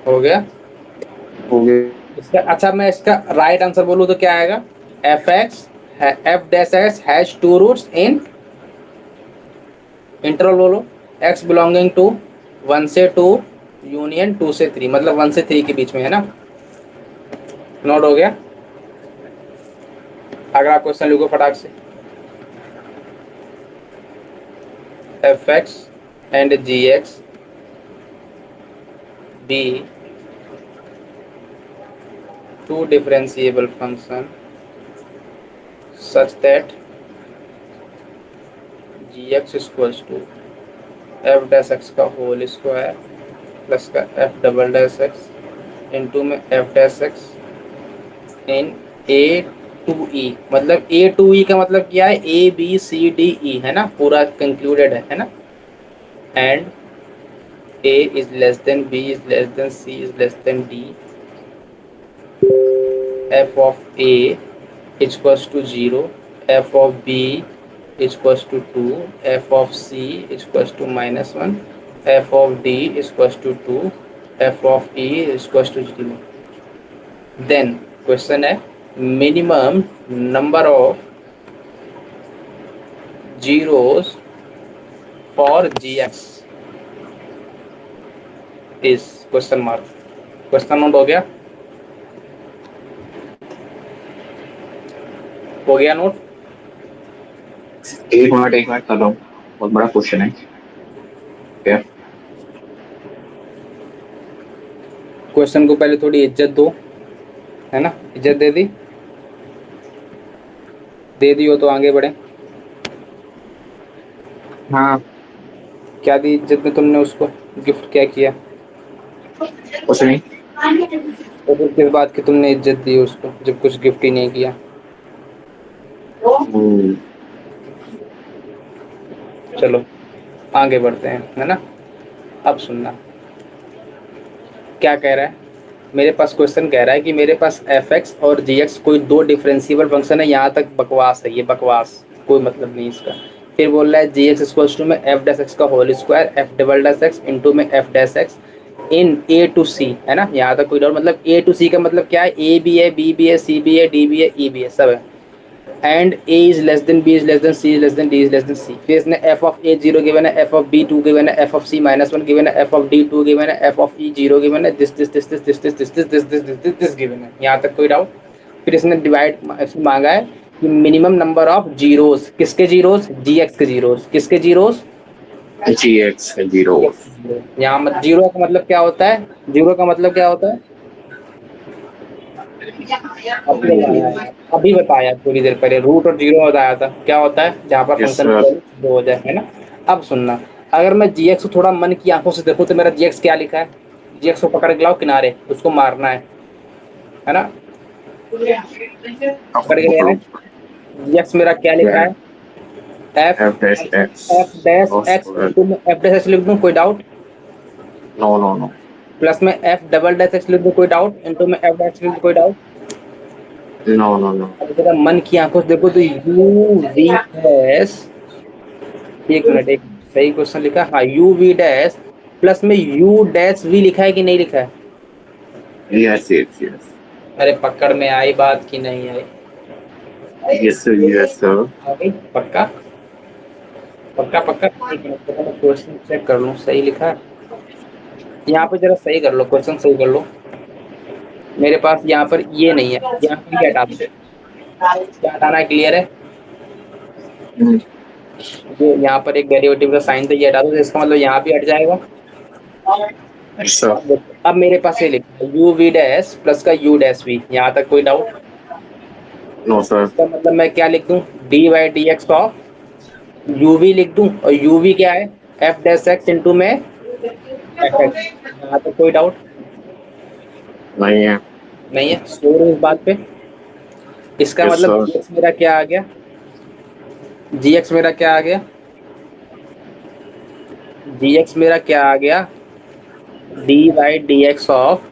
हो गया हो गया। इसका। अच्छा मैं इसका राइट आंसर बोलूँ तो क्या आएगा, f x f dash x has two roots in interval बोलो, एक्स बिलोंगिंग टू वन से टू यूनियन टू से थ्री, मतलब वन से थ्री के बीच में, है ना। नोट हो गया। अगला क्वेश्चन लिखो फटाक से, f x and g x be two differentiable function such that gx equals to f dash x का होल स्क्वायर प्लस का f double dash x into में f dash x in a to e, मतलब a to e का मतलब क्या है, a b c d e, है ना, पूरा कंक्लूडेड है ना। And a is less then b is less then c is less then d, f of a equals to 0, f of b equals to 2, f of c equals to minus 1, f of d equals to 2, f of e equals to 0. Then question है, minimum number of zeros for gx is question mark. Question note हो गया, हो गया note. एक minute कर रहा हूँ, बहुत बड़ा क्वेश्चन है। क्या क्वेश्चन को पहले थोड़ी इज्जत दो, है ना? इज्जत दे दी हो तो आगे बढ़े। हाँ, क्या दी इज्जत में तुमने उसको? गिफ्ट क्या किया? कुछ नहीं। तो फिर किस बात की तुमने इज्जत दी उसको जब कुछ गिफ्ट ही नहीं किया? हम्म, चलो आगे बढ़ते हैं, है ना? अब सुनना क्या कह रहा है। मेरे पास क्वेश्चन कह रहा है कि मेरे पास एफ एक्स और जी एक्स कोई दो डिफरेंशिएबल फंक्शन है। यहाँ तक बकवास है, ये बकवास, कोई मतलब नहीं इसका। फिर बोल रहा है जी एक्स इक्वल्स टू में एफ डैश एक्स का whole square F double dash x into में F dash X in A to C, है ना? यहाँ तक कोई डाउट? मतलब ए टू सी का मतलब क्या है? ए भी है, बी भी है, सी भी है, डी भी है, ई भी है, सब है। And A is less than B is less than C is less than D is less than C. फिर इसने F of A zero given है, F of B two given है, F of C minus one given है, F of D two given है, F of E zero given है, this this this this this this this this this this this this this given है। यहाँ तक कोई doubt? फिर इसने divide मांगा है कि मिनिमम नंबर ऑफ जीरोस, किसके जीरोस? जी एक्स के जीरोस। किसके जीरोस? जी एक्स जीरो। यहाँ मत, जीरो का मतलब क्या होता है? जीरो का मतलब क्या होता है? अभी बताया यार, अभी बताया थोड़ी देर पहले, रूट और जीरो बताया था। क्या होता है? जहाँ पर यस फंक्शन की सर। वैल्यू जीरो हो जाए, है ना? अब सुनना, अगर मैं जी एक्स को थोड़ा मन की आंखों से देखूं तो मेरा जी एक्स क्या लिखा है? जी एक्स को पकड़ के लाओ किनारे, उसको मारना है ना? पकड़ के ले रहे हैं। जी एक्स मेरा क्या लिखा है? F f dash f dash x. X into में एफ डैश एक्स लिख दूं, कोई doubt? No no no. Plus में एफ डबल डैश एक्स लिख दूं, कोई डाउट? इंटू में एफ डैश लिख दूं, कोई डाउट? No no no. अब जरा मन की आंखों से देखो तो यू वी एस, एक मिनट, सही क्वेश्चन लिखा है? हाँ, यू वी डैश प्लस में यू डैश वी लिखा है कि नहीं लिखा है? Yes yes yes. अरे पकड़ में आई बात की नहीं आई? Yes sir yes sir. आ गई? पक्का? पक्का पक्का? एक मिनट तो मैं क्वेश्चन चेक कर लूँ सही लिखा है। यहाँ पे जरा सही कर लो, क्वेश्चन सही कर लो। मेरे पास यहाँ पर ये नहीं है, यहाँ पर ये हटा दो। क्या हटाना है? क्लियर है? ये यहाँ पर एक डेरिवेटिव का साइन था, ये हटा दो, तो इसका मतलब यहाँ भी हट जाएगा। Yes sir. अब देखो, अब मेरे पास ये लिखा है यू वी डैश प्लस का यू डैश वी। यहाँ तक कोई डाउट? No sir. इसका मतलब मैं क्या लिख दूं? D y d x of u v लिख दूं, और यू वी क्या है? एफ डैश एक्स इंटू में एफ एक्स। यहाँ तक कोई डाउट नहीं है। नहीं है? श्योर हूँ इस बात पे? इसका यस मतलब सर। जी एक्स मेरा क्या आ गया? जी एक्स मेरा क्या आ गया? जी एक्स मेरा क्या आ गया? D y d x of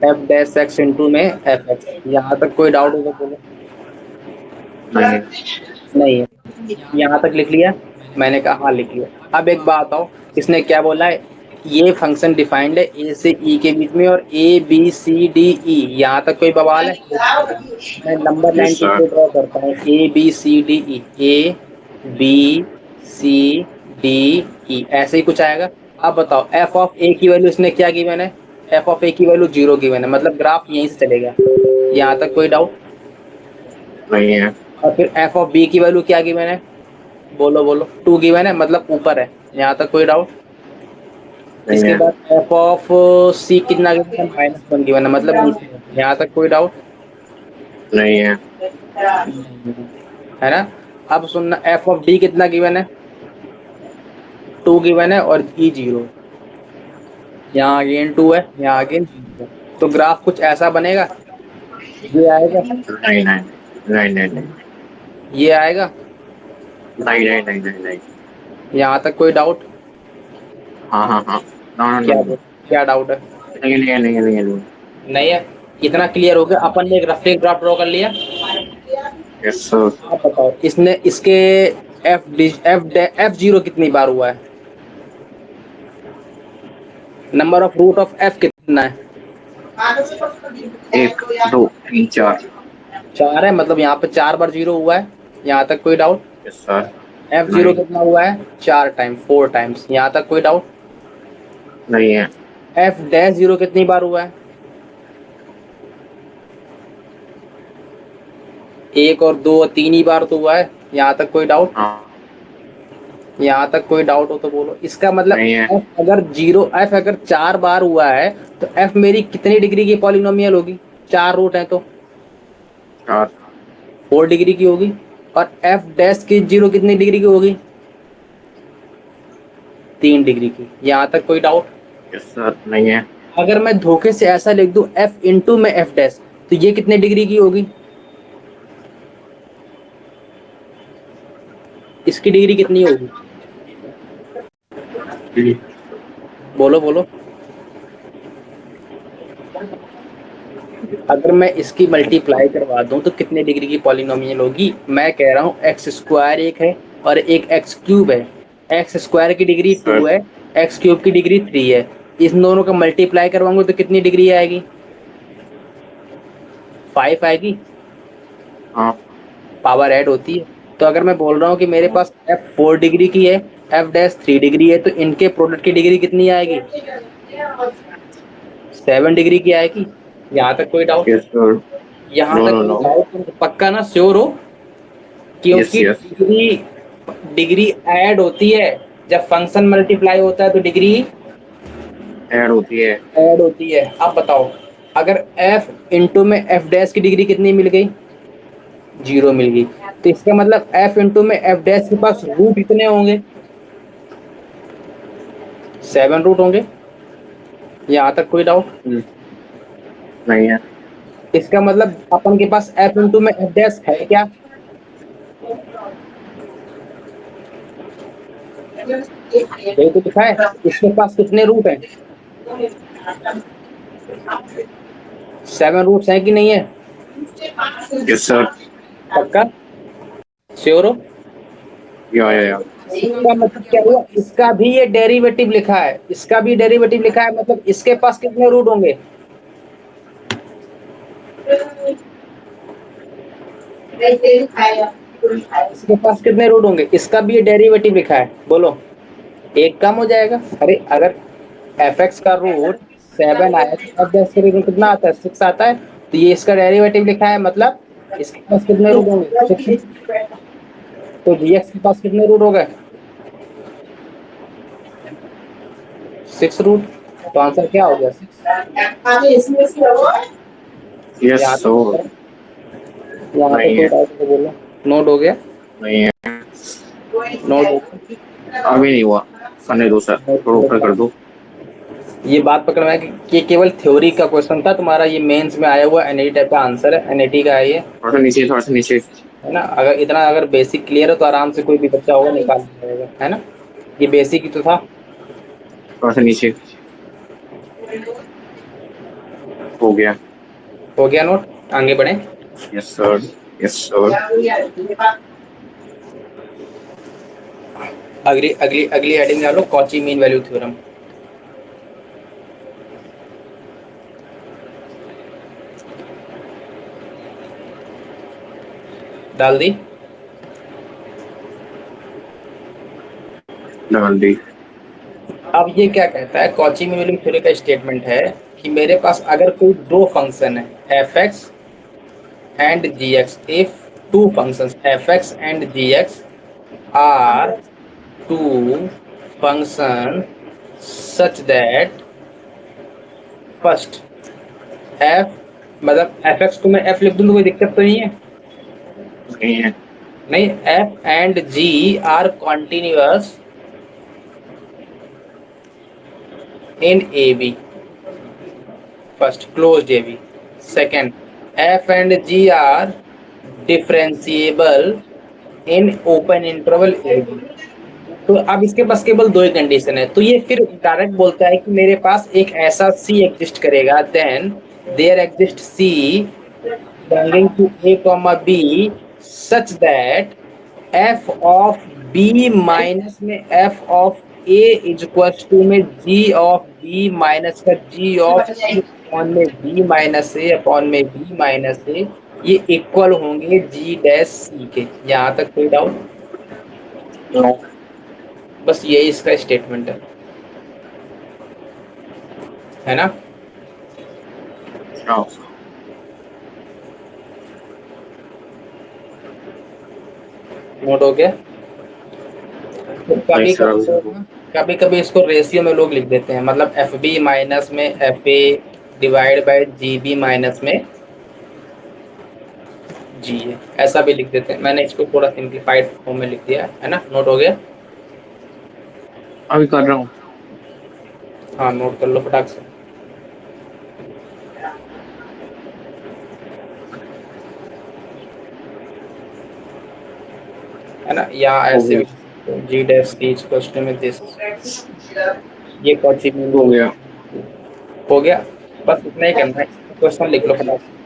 f dash x into में एफ एक्स। यहाँ तक कोई डाउट होगा बोलो? नहीं। नहीं है? यहाँ तक लिख लिया? मैंने कहा हाँ लिख लिया। अब एक बात आओ, इसने क्या बोला है? ये फंक्शन डिफाइंड है ए से ई के बीच में और ए बी सी डी ई। यहाँ तक कोई बवाल है? मैं नंबर लाइन यस के सर। थ्रू ड्रॉ करता हूँ, a b c d e, a b c d e, ऐसे ही कुछ आएगा। अब बताओ एफ ऑफ ए की वैल्यू इसने क्या गिवन है? एफ ऑफ ए की वैल्यू जीरो गिवन है, मतलब ग्राफ यहीं से चलेगा। यहाँ तक कोई डाउट? नहीं है। और फिर एफ ऑफ बी की वैल्यू क्या गिवन है? बोलो बोलो, टू गिवन है, मतलब ऊपर है। यहाँ तक कोई डाउट? नहीं इसके है। बाद एफ ऑफ सी कितना गिवन है? माइनस वन गिवन है, मतलब नीचे है। यहाँ तक कोई डाउट? नहीं है। है ना? अब सुनना, एफ ऑफ डी कितना गिवन है? टू गिवन है और ई जीरो। यहाँ अगेन टू है, यहाँ अगेन जीरो है। तो ग्राफ कुछ ऐसा बनेगा, ये आएगा, नहीं नहीं नहीं नहीं नहीं ये आएगा। नहीं नहीं नहीं नहीं नहीं। यहाँ तक कोई डाउट? हाँ हाँ हाँ। नो नो क्या नो। क्या डाउट है? नहीं नहीं नहीं नहीं नहीं। नहीं है? इतना क्लियर हो गया? अपन ने एक रफ ग्राफ ड्रॉ कर लिया। Yes sir. आप बताओ इसने इसके एफ जीरो कितनी बार हुआ है? Number of root of f कितना है? एक दो तीन चार। चार है, मतलब यहाँ पे चार बार जीरो हुआ है। यहाँ तक कोई doubt? Yes sir. F zero नहीं। कितना हुआ है? चार टाइम, फोर टाइम्स। यहाँ तक कोई डाउट? नहीं है। एफ डैश जीरो कितनी बार हुआ है? एक और दो और तीन ही बार तो हुआ है। यहाँ तक कोई डाउट? हाँ यहाँ तक कोई डाउट हो तो बोलो। इसका मतलब नहीं है। एफ अगर 4 बार हुआ है तो एफ मेरी कितनी डिग्री की पॉलिनोमियल होगी? 4 रूट है तो 4। 4 डिग्री की होगी। और एफ डैश की 0 कितनी डिग्री की होगी? 3 डिग्री की। यहाँ तक कोई डाउट? यस सर, नहीं है। अगर मैं धोखे से ऐसा लिख दूं एफ इंटू में एफ डैश, तो ये कितने डिग्री की होगी? इसकी डिग्री कितनी होगी? बोलो बोलो। अगर मैं इसकी मल्टीप्लाई करवा दूं तो कितने डिग्री की पॉलिनोमियल होगी? मैं कह रहा हूँ एक्स स्क्वायर एक है और एक एक्स क्यूब है। एक्स स्क्वायर की डिग्री सर 2 है, एक्स क्यूब की डिग्री 3 है। इन दोनों का मल्टीप्लाई करवाऊंगा तो कितनी डिग्री आएगी? 5 आएगी। हाँ। पावर ऐड होती है। तो अगर मैं बोल रहा हूँ कि मेरे पास एफ 4 डिग्री की है, एफ डैश 3 डिग्री है, तो इनके प्रोडक्ट की डिग्री कितनी आएगी? 7 डिग्री की आएगी। यहाँ तक कोई डाउट? Yes sir. यहाँ नो तक नो कोई नो। डाउट? पक्का ना? श्योर हो? यस क्योंकि यस। डिग्री डिग्री ऐड होती है। जब फंक्शन मल्टीप्लाई होता है तो डिग्री ऐड होती है। ऐड होती है। अब बताओ, अगर f इंटू में f डैश की डिग्री कितनी मिल गई? 0 मिल गई। तो इसका मतलब f इंटू में f डैश के पास रूट कितने होंगे? 7 रूट होंगे। यहाँ तक कोई डाउट? नहीं है। इसका मतलब अपन के पास f इंटू में f डैश है क्या? ये तो लिखा है। इसके पास कितने रूट हैं? 7 रूट्स हैं कि नहीं है? Yes sir. पक्का? श्योर हो? या। इसका मतलब क्या हुआ? इसका भी ये डेरिवेटिव लिखा है, इसका भी डेरिवेटिव लिखा है, मतलब इसके पास कितने रूट होंगे? इसके पास कितने रूट होंगे? इसका भी ये डेरिवेटिव लिखा है, बोलो। एक कम हो जाएगा। अरे अगर एफ एक्स का रूट 7 आया तो एफ डैश का रूट कितना आता है? 6 आता है। तो ये इसका डेरिवेटिव लिखा है, मतलब इसके पास कितने रूट होंगे? 6। तो जी एक्स के पास कितने रूट हो गए? 6 रूट। तो आंसर क्या हो गया? 6। यस यहाँ सर। तक यहाँ तक नहीं कोई है। डाउट तो बोलो। नोट हो गया? नहीं है। नोट हो गया? अभी नहीं हुआ। करने दो सर, थोड़ा ऊपर कर दो। ये बात पकड़ में है कि ये केवल थ्योरी का क्वेश्चन था तुम्हारा, ये मेंस में आया हुआ एनईटी टाइप का आंसर है, एनईटी का है ये। थोड़ा सा नीचे, थोड़ा सा नीचे। है ना? अगर इतना अगर बेसिक क्लियर है तो आराम से कोई भी बच्चा होगा निकाल लेगा, है ना? ये बेसिक ही तो था। थोड़ा सा नीचे। हो गया। हो गया नोट? आगे बढ़े। Yes sir. Yes sir. अगली अगली अगली हेडिंग डालो, कॉची मीन वैल्यू थ्योरम। डाल दी? डाल दी। अब ये क्या कहता है? कॉची मीन वैल्यू थ्योरी का स्टेटमेंट है कि मेरे पास अगर कोई दो फंक्शन है, F x and g x, if two functions f x and g x are two function such that first f, मतलब एफ एक्स को मैं f लिख दूं तो कोई दिक्कत तो नहीं है? नहीं है। नहीं, f and g are continuous in a b. First closed a b. Second, f and g are differentiable in open interval A b. तो अब इसके पास केवल दो ही कंडीशन है, तो ये फिर डायरेक्ट बोलता है कि मेरे पास एक ऐसा सी एग्जिस्ट करेगा, then there exist c belonging to a comma b such that f of b minus में f of a is equal to में g of b माइनस का g of c अपॉन में b minus a upon में b minus a, ये equal होंगे g dash c के। यहाँ तक कोई डाउट? नो। बस यही इसका स्टेटमेंट है ना? नो। नोट हो गया? तो नहीं कभी सर, कभी अभी तो तो ना, कभी कभी इसको रेशियो में लोग लिख देते हैं, मतलब एफ बी माइनस में f a divide by g b minus में जी ए, ऐसा भी लिख देते हैं। मैंने इसको थोड़ा सिंप्लीफाइड फॉर्म में लिख दिया है ना, नोट हो गया? अभी कर रहा हूँ। हाँ नोट कर लो फटाक से, है ना। या हो ऐसे गया, भी जी डैश सी इक्वल्स टू में दिस, ये कौची हो गया। हो गया। बस इतना ही करना है, क्वेश्चन लिख लो फटाक से,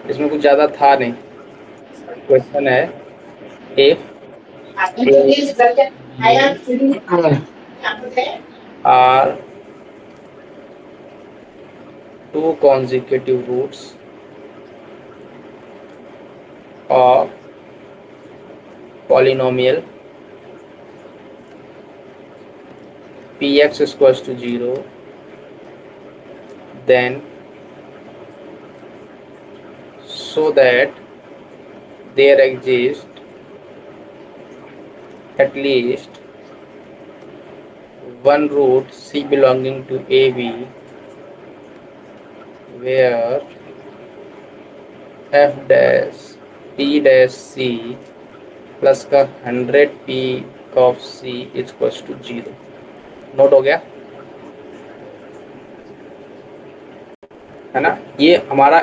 इसमें कुछ ज्यादा था नहीं। क्वेश्चन है if a b are two consecutive roots of polynomial px is equals to 0, then so that there exists at least one root c belonging to AB where f dash p dash c plus का 100p of c is equals to 0। Note हो गया, है ना। ये हमारा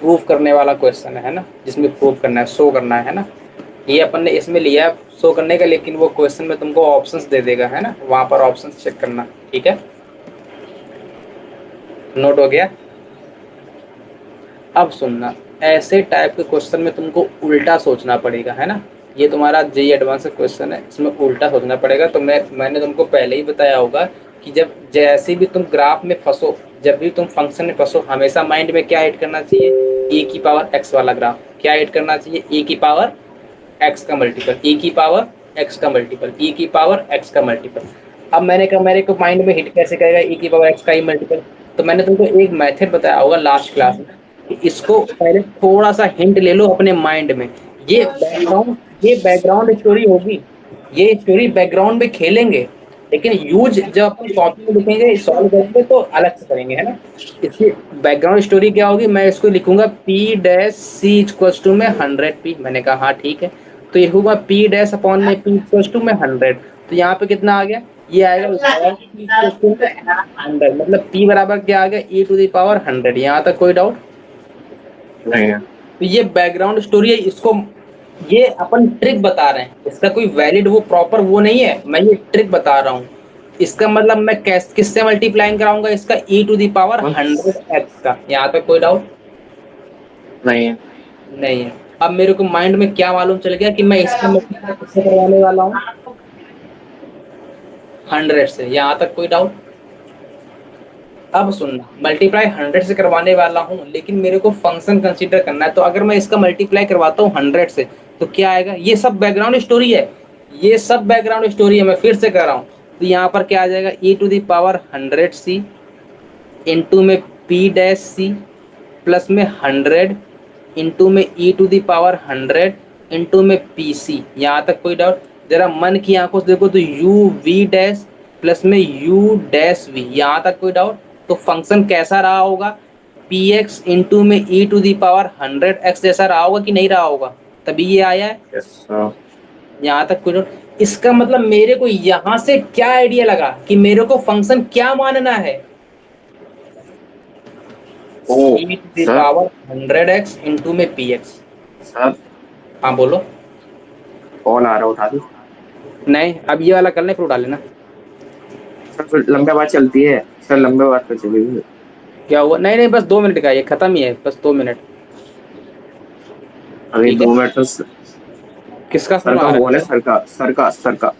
proof करने वाला question है ना, जिसमें प्रूफ करना है, शो करना है ना। ये अपन ने इसमें लिया है शो करने का, लेकिन वो क्वेश्चन में तुमको ऑप्शंस दे देगा, है ना, वहां पर ऑप्शंस चेक करना, ठीक है। नोट हो गया। अब सुनना, ऐसे टाइप के क्वेश्चन में तुमको उल्टा सोचना पड़ेगा, है ना। ये तुम्हारा जेई एडवांस क्वेश्चन है, इसमें उल्टा सोचना पड़ेगा। तो मैंने तुमको पहले ही बताया होगा कि जब जैसे भी तुम ग्राफ में फंसो, जब भी तुम फंक्शन में फंसो, हमेशा माइंड में क्या ऐड करना चाहिए, ए की पावर एक्स वाला ग्राफ। क्या ऐड करना चाहिए, ए की पावर एक्स का मल्टीपल, e की पावर एक्स का मल्टीपल, e की पावर एक्स का मल्टीपल। अब मैंने कहा मेरे को माइंड में हिट कैसे करेगा e की पावर एक्स का ही मल्टीपल, तो मैंने तुमको एक मेथड बताया होगा लास्ट क्लास में कि इसको पहले थोड़ा सा हिंट ले लो अपने माइंड में। ये बैकग्राउंड स्टोरी होगी, ये स्टोरी बैकग्राउंड में खेलेंगे, लेकिन यूज जब अपन कॉपी में लिखेंगे सॉल्व करेंगे तो अलग से करेंगे, है ना। इसकी बैकग्राउंड स्टोरी क्या होगी, मैं इसको लिखूंगा p dash c equals to में 100p। मैंने कहा हाँ ठीक है, तो ये होगा पी डैश अपॉन में पी इक्वल्स टू में 100। तो यहाँ पे कितना आ गया, ये आएगा log p इक्वल्स टू में 100, मतलब p बराबर क्या आ गया, e टू द पावर 100। यहाँ तक कोई डाउट? नहीं है। तो ये बैकग्राउंड स्टोरी है, इसको ये अपन ट्रिक बता रहे हैं, इसका कोई वैलिड वो प्रॉपर वो नहीं है, मैं ये ट्रिक बता रहा हूँ। इसका मतलब मैं किससे मल्टीप्लाइंग कराऊंगा, इसका e टू द पावर बस, 100x का। यहाँ तक कोई डाउट नहीं है। नहीं है। अब मेरे को माइंड में क्या मालूम चल गया कि मैं इसका मल्टीप्लाई किससे करवाने वाला हूँ, 100 से। यहाँ तक कोई डाउट? अब सुनना, मल्टीप्लाई 100 से करवाने वाला हूँ, लेकिन मेरे को फंक्शन कंसीडर करना है। तो अगर मैं इसका मल्टीप्लाई करवाता हूँ 100 से, तो क्या आएगा, ये सब बैकग्राउंड स्टोरी है, ये सब बैकग्राउंड स्टोरी है, मैं फिर से कर रहा हूँ। तो यहाँ पर क्या आ जाएगा, e to the power 100c into में p डैश सी प्लस में 100 इंटू में e to the power 100 into में पी सी। यहाँ तक कोई डाउट? जरा मन की आंखों से देखो तो u v डैश प्लस में u डैश v। यहाँ तक कोई डाउट? तो फंक्शन कैसा रहा होगा, पी एक्स इंटू में e to the power 100x जैसा रहा होगा कि नहीं रहा होगा, तभी ये आया है। Yes sir. यहाँ तक कोई डाउट? इसका मतलब मेरे को यहाँ से क्या आइडिया लगा कि मेरे को फंक्शन क्या मानना है, oh e to the sir, power 100x into में पी एक्स। सर हाँ बोलो। कॉल आ रहा, उठा दो। नहीं, अब ये वाला कर लें फिर उठा लेना। सर फिर लंबे बात चलती है सर, लंबे बात पे चलेगी। क्या हुआ? नहीं नहीं, बस 2 मिनट का, ये खत्म ही है, बस 2 मिनट। अभी ठीक है। 2 मिनट तो किसका सर फोन का आ रहा फोन है, है? सर का।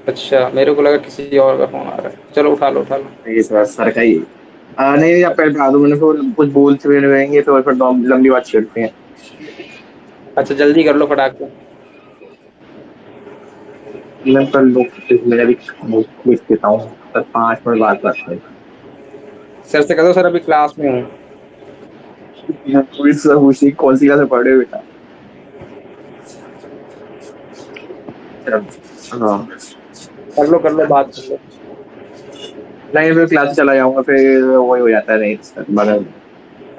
अच्छा, मेरे को लगा किसी और का फोन आ रहा है, चलो उठा लो उठा लो। नहीं सर का ही। नहीं नहीं, आप पहले बता दो, मैंने फिर कुछ बोलते हुए रहेंगे तो फिर लंबी बात छेड़ते हैं। अच्छा जल्दी कर लो फटाक से। मैं पर लोग मेरा भी लिख देता हूँ सर, 5 मिनट बात करते सर से कह दो सर अभी क्लास में हूँ। हैं। कोई सर पूछी कौन सी क्लास में पढ़े हो बेटा। हाँ कर लो बात कर लो। नहीं, फिर क्लास चला जाऊंगा, फिर वही हो जाता है, नहीं मगर।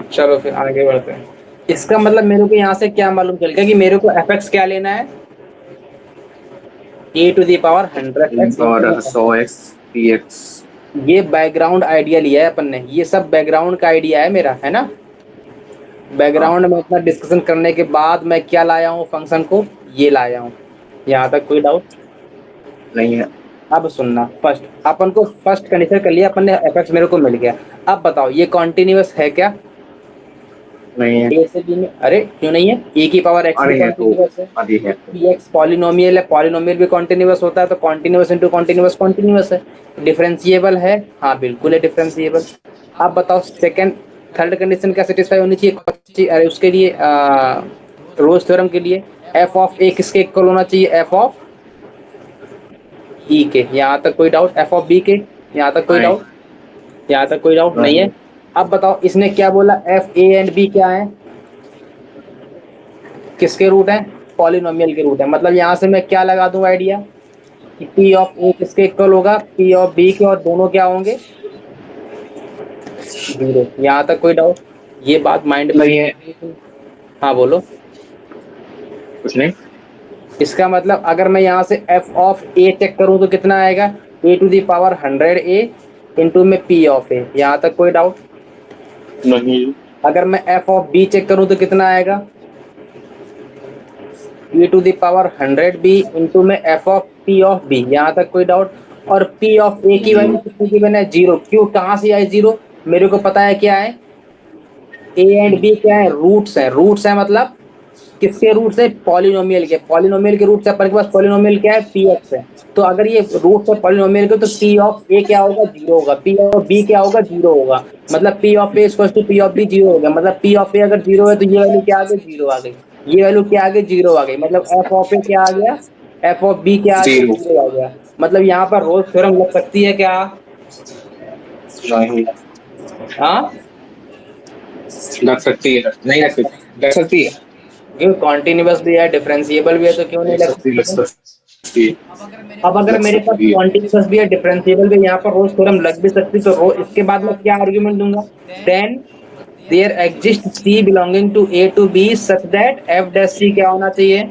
चलो फिर आगे बढ़ते हैं। इसका मतलब मेरे को यहाँ से क्या मालूम चल गया कि मेरे को एफ एक्स क्या लेना है, A to the power 100x into में और 100x px। ये बैकग्राउंड आइडिया लिया है अपन ने, ये सब बैकग्राउंड का आइडिया है मेरा, है ना। हाँ बैकग्राउंड में अपना डिस्कशन करने के बाद मैं क्या लाया हूँ फंक्शन को, ये लाया हूँ। यहाँ तक कोई डाउट? नहीं है। अब सुनना, फर्स्ट अपन को फर्स्ट कंडीशन कर लिया अपन ने, एफ एक्स मेरे को मिल गया। अब बताओ ये कॉन्टिन्यूअस है क्या? नहीं है। ए से बी में, अरे क्यों नहीं है, ए की पावर एक्स भी अरे है तो, कॉन्टिन्यूअस है। अभी है तो। पी एक्स पॉलिनोमियल है, पॉलिनोमियल भी कॉन्टिन्यूअस होता है, तो कॉन्टिन्यूअस इंटू कॉन्टिन्यूअस कॉन्टिन्यूअस है। डिफरेंशिएबल है, हाँ बिल्कुल है डिफरेंशिएबल। अब बताओ सेकंड थर्ड कंडीशन क्या सेटिस्फाई होनी चाहिए, अरे उसके लिए रोज थ्योरम के लिए एफ ऑफ ए किसके इक्वल होना चाहिए, एफ ऑफ ई के। यहाँ तक कोई डाउट? एफ ऑफ बी के, यहाँ तक कोई नहीं डाउट? यहाँ तक कोई डाउट नहीं है। नहीं। अब बताओ इसने क्या बोला, एफ ए एंड बी क्या है, किसके रूट है, पॉलिनोमियल के रूट है। मतलब यहाँ से मैं क्या लगा दूं आइडिया कि पी ऑफ ए किसके इक्वल होगा, पी ऑफ बी के, और दोनों क्या होंगे, जीरो। यहाँ तक कोई डाउट? ये बात माइंड में। नहीं है हाँ बोलो। कुछ नहीं। इसका मतलब अगर मैं यहाँ से एफ ऑफ ए चेक करूँ तो कितना आएगा, A to the power 100a into में पी ऑफ ए। यहाँ तक कोई डाउट? नहीं अगर मैं एफ ऑफ बी चेक करूँ तो कितना आएगा, e to the power 100b into में F of P of B. यहाँ तक कोई डाउट? और पी ऑफ ए की वैल्यू कितनी की बने, जीरो। क्यों, कहाँ से आई जीरो? मेरे को पता है क्या है, ए एंड बी क्या है, रूट्स है। रूट्स है मतलब किसके रूट्स है, पॉलिनोमियल के। पॉलिनोमियल के रूट्स है अपन के पास, पॉलिनोमियल क्या है, पी एक्स है। तो अगर ये रूट्स है पॉलिनोमियल के, तो पी ऑफ ए क्या होगा, जीरो होगा। पी ऑफ बी क्या होगा, जीरो होगा। मतलब p of a equal to p of b zero हो गया। मतलब पी ऑफ ए अगर जीरो है तो ये वैल्यू क्या आ गई, जीरो आ गई। ये वैल्यू क्या आ गई, जीरो आ गई। मतलब एफ ऑफ ए क्या आ गया, एफ ऑफ बी क्या आ गया, जीरो। जीरो आ गया। मतलब यहाँ पर रोल्स थ्योरम लग सकती है क्या? नहीं हाँ, लग सकती है, नहीं लग सकती है। क्यों, कॉन्टिन्यूअस भी है डिफरेंशिएबल भी है, तो क्यों नहीं लग लग सकती है? सकती है। अब अगर लग मेरे पास सकती है। क्वांटिटीज भी है डिफरेंशिएबल भी, यहाँ पर रोज थ्योरम लग भी सकती, तो इसके बाद मैं क्या आर्ग्यूमेंट दूंगा, then there exist C belonging to A to B such that F dash C क्या होना चाहिए,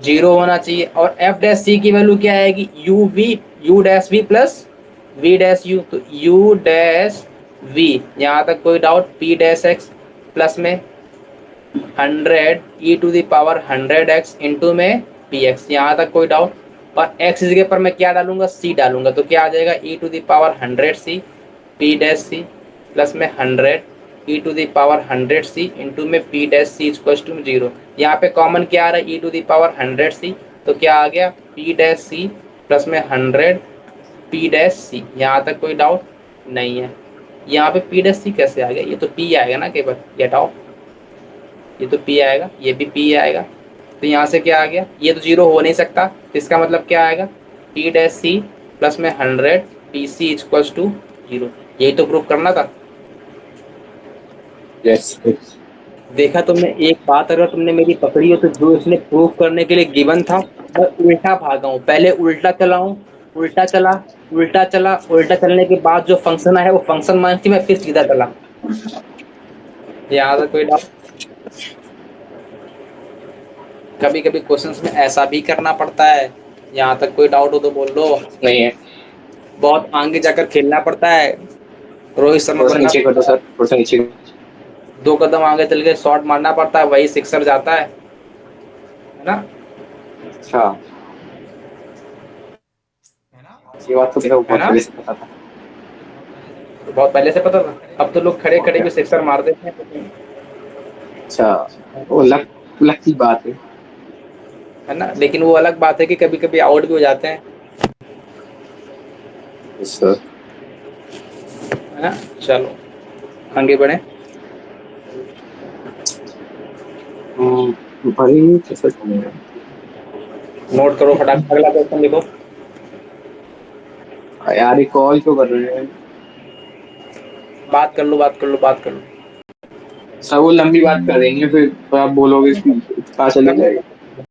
जीरो होना चाहिए। और एफ डैश सी की वैल्यू क्या आएगी, U V, U dash V plus V dash U. तो यू डैश वी, यहाँ तक कोई doubt? P dash X plus में 100 E to the power 100x into में पी एक्स। यहाँ तक कोई डाउट? और x की जगह पर मैं क्या डालूंगा, c डालूंगा, तो क्या आ जाएगा, E to the power 100c P dash C plus में 100 E to the power 100c into में P dash C equal to zero. यहाँ पे कॉमन क्या आ रहा है, E to the power 100c, तो क्या आ गया, पी डैश सी प्लस में 100 पी डैश सी। यहाँ तक कोई डाउट नहीं है? यहाँ पे पी डैश सी कैसे आ गया, ये तो p आएगा ना केवल, गेट आउट। ये तो p आएगा, ये भी p आएगा। तो यहाँ से क्या आ गया, ये तो जीरो हो नहीं सकता, तो इसका मतलब क्या आएगा, p डैश सी प्लस में 100 p c equals to zero. यही तो प्रूफ करना था। यस। देखा तुमने, एक बात अगर तुमने मेरी पकड़ी हो तो जो इसने प्रूफ करने के लिए गिवन था, मैं उल्टा भागा हूँ। पहले उल्टा चला हूँ, उल्टा चला, उल्टा चला, उल्टा चलने के बाद जो फंक्शन आया वो फंक्शन मान के मैं फिर सीधा चला। यहाँ कोई डाउट? कभी कभी क्वेश्चंस में ऐसा भी करना पड़ता है। यहाँ तक कोई डाउट हो तो बोल लो। नहीं है। बहुत आगे जाकर खेलना पड़ता है, रोहित शर्मा थोड़ा सा बनना नीचे कर दो पड़ता सर, है। थोड़ा सा नीचे। 2 कदम आगे चल के शॉट मारना पड़ता है, वही सिक्सर जाता है ना। अच्छा, ये बात तो मेरे को है बहुत ना, पहले से पता था। तो बहुत पहले से पता था। अब तो लोग खड़े और खड़े क्या। भी सिक्सर मार देते हैं, अच्छा, वो लक, लक की बात है। है ना। लेकिन वो अलग बात है कि कभी कभी आउट भी हो जाते हैं, सर। है ना। चलो आगे बढ़े। भाई कैसे सुनेगा। नोट करो फटाफट, अगला क्वेश्चन लिखो। यार ये कॉल क्यों कर रहे हैं। बात कर लो, बात कर लो, बात कर लो। सर वो लंबी बात कर देंगे, फिर तो आप बोलोगे कि कहाँ चले कर लो, गए।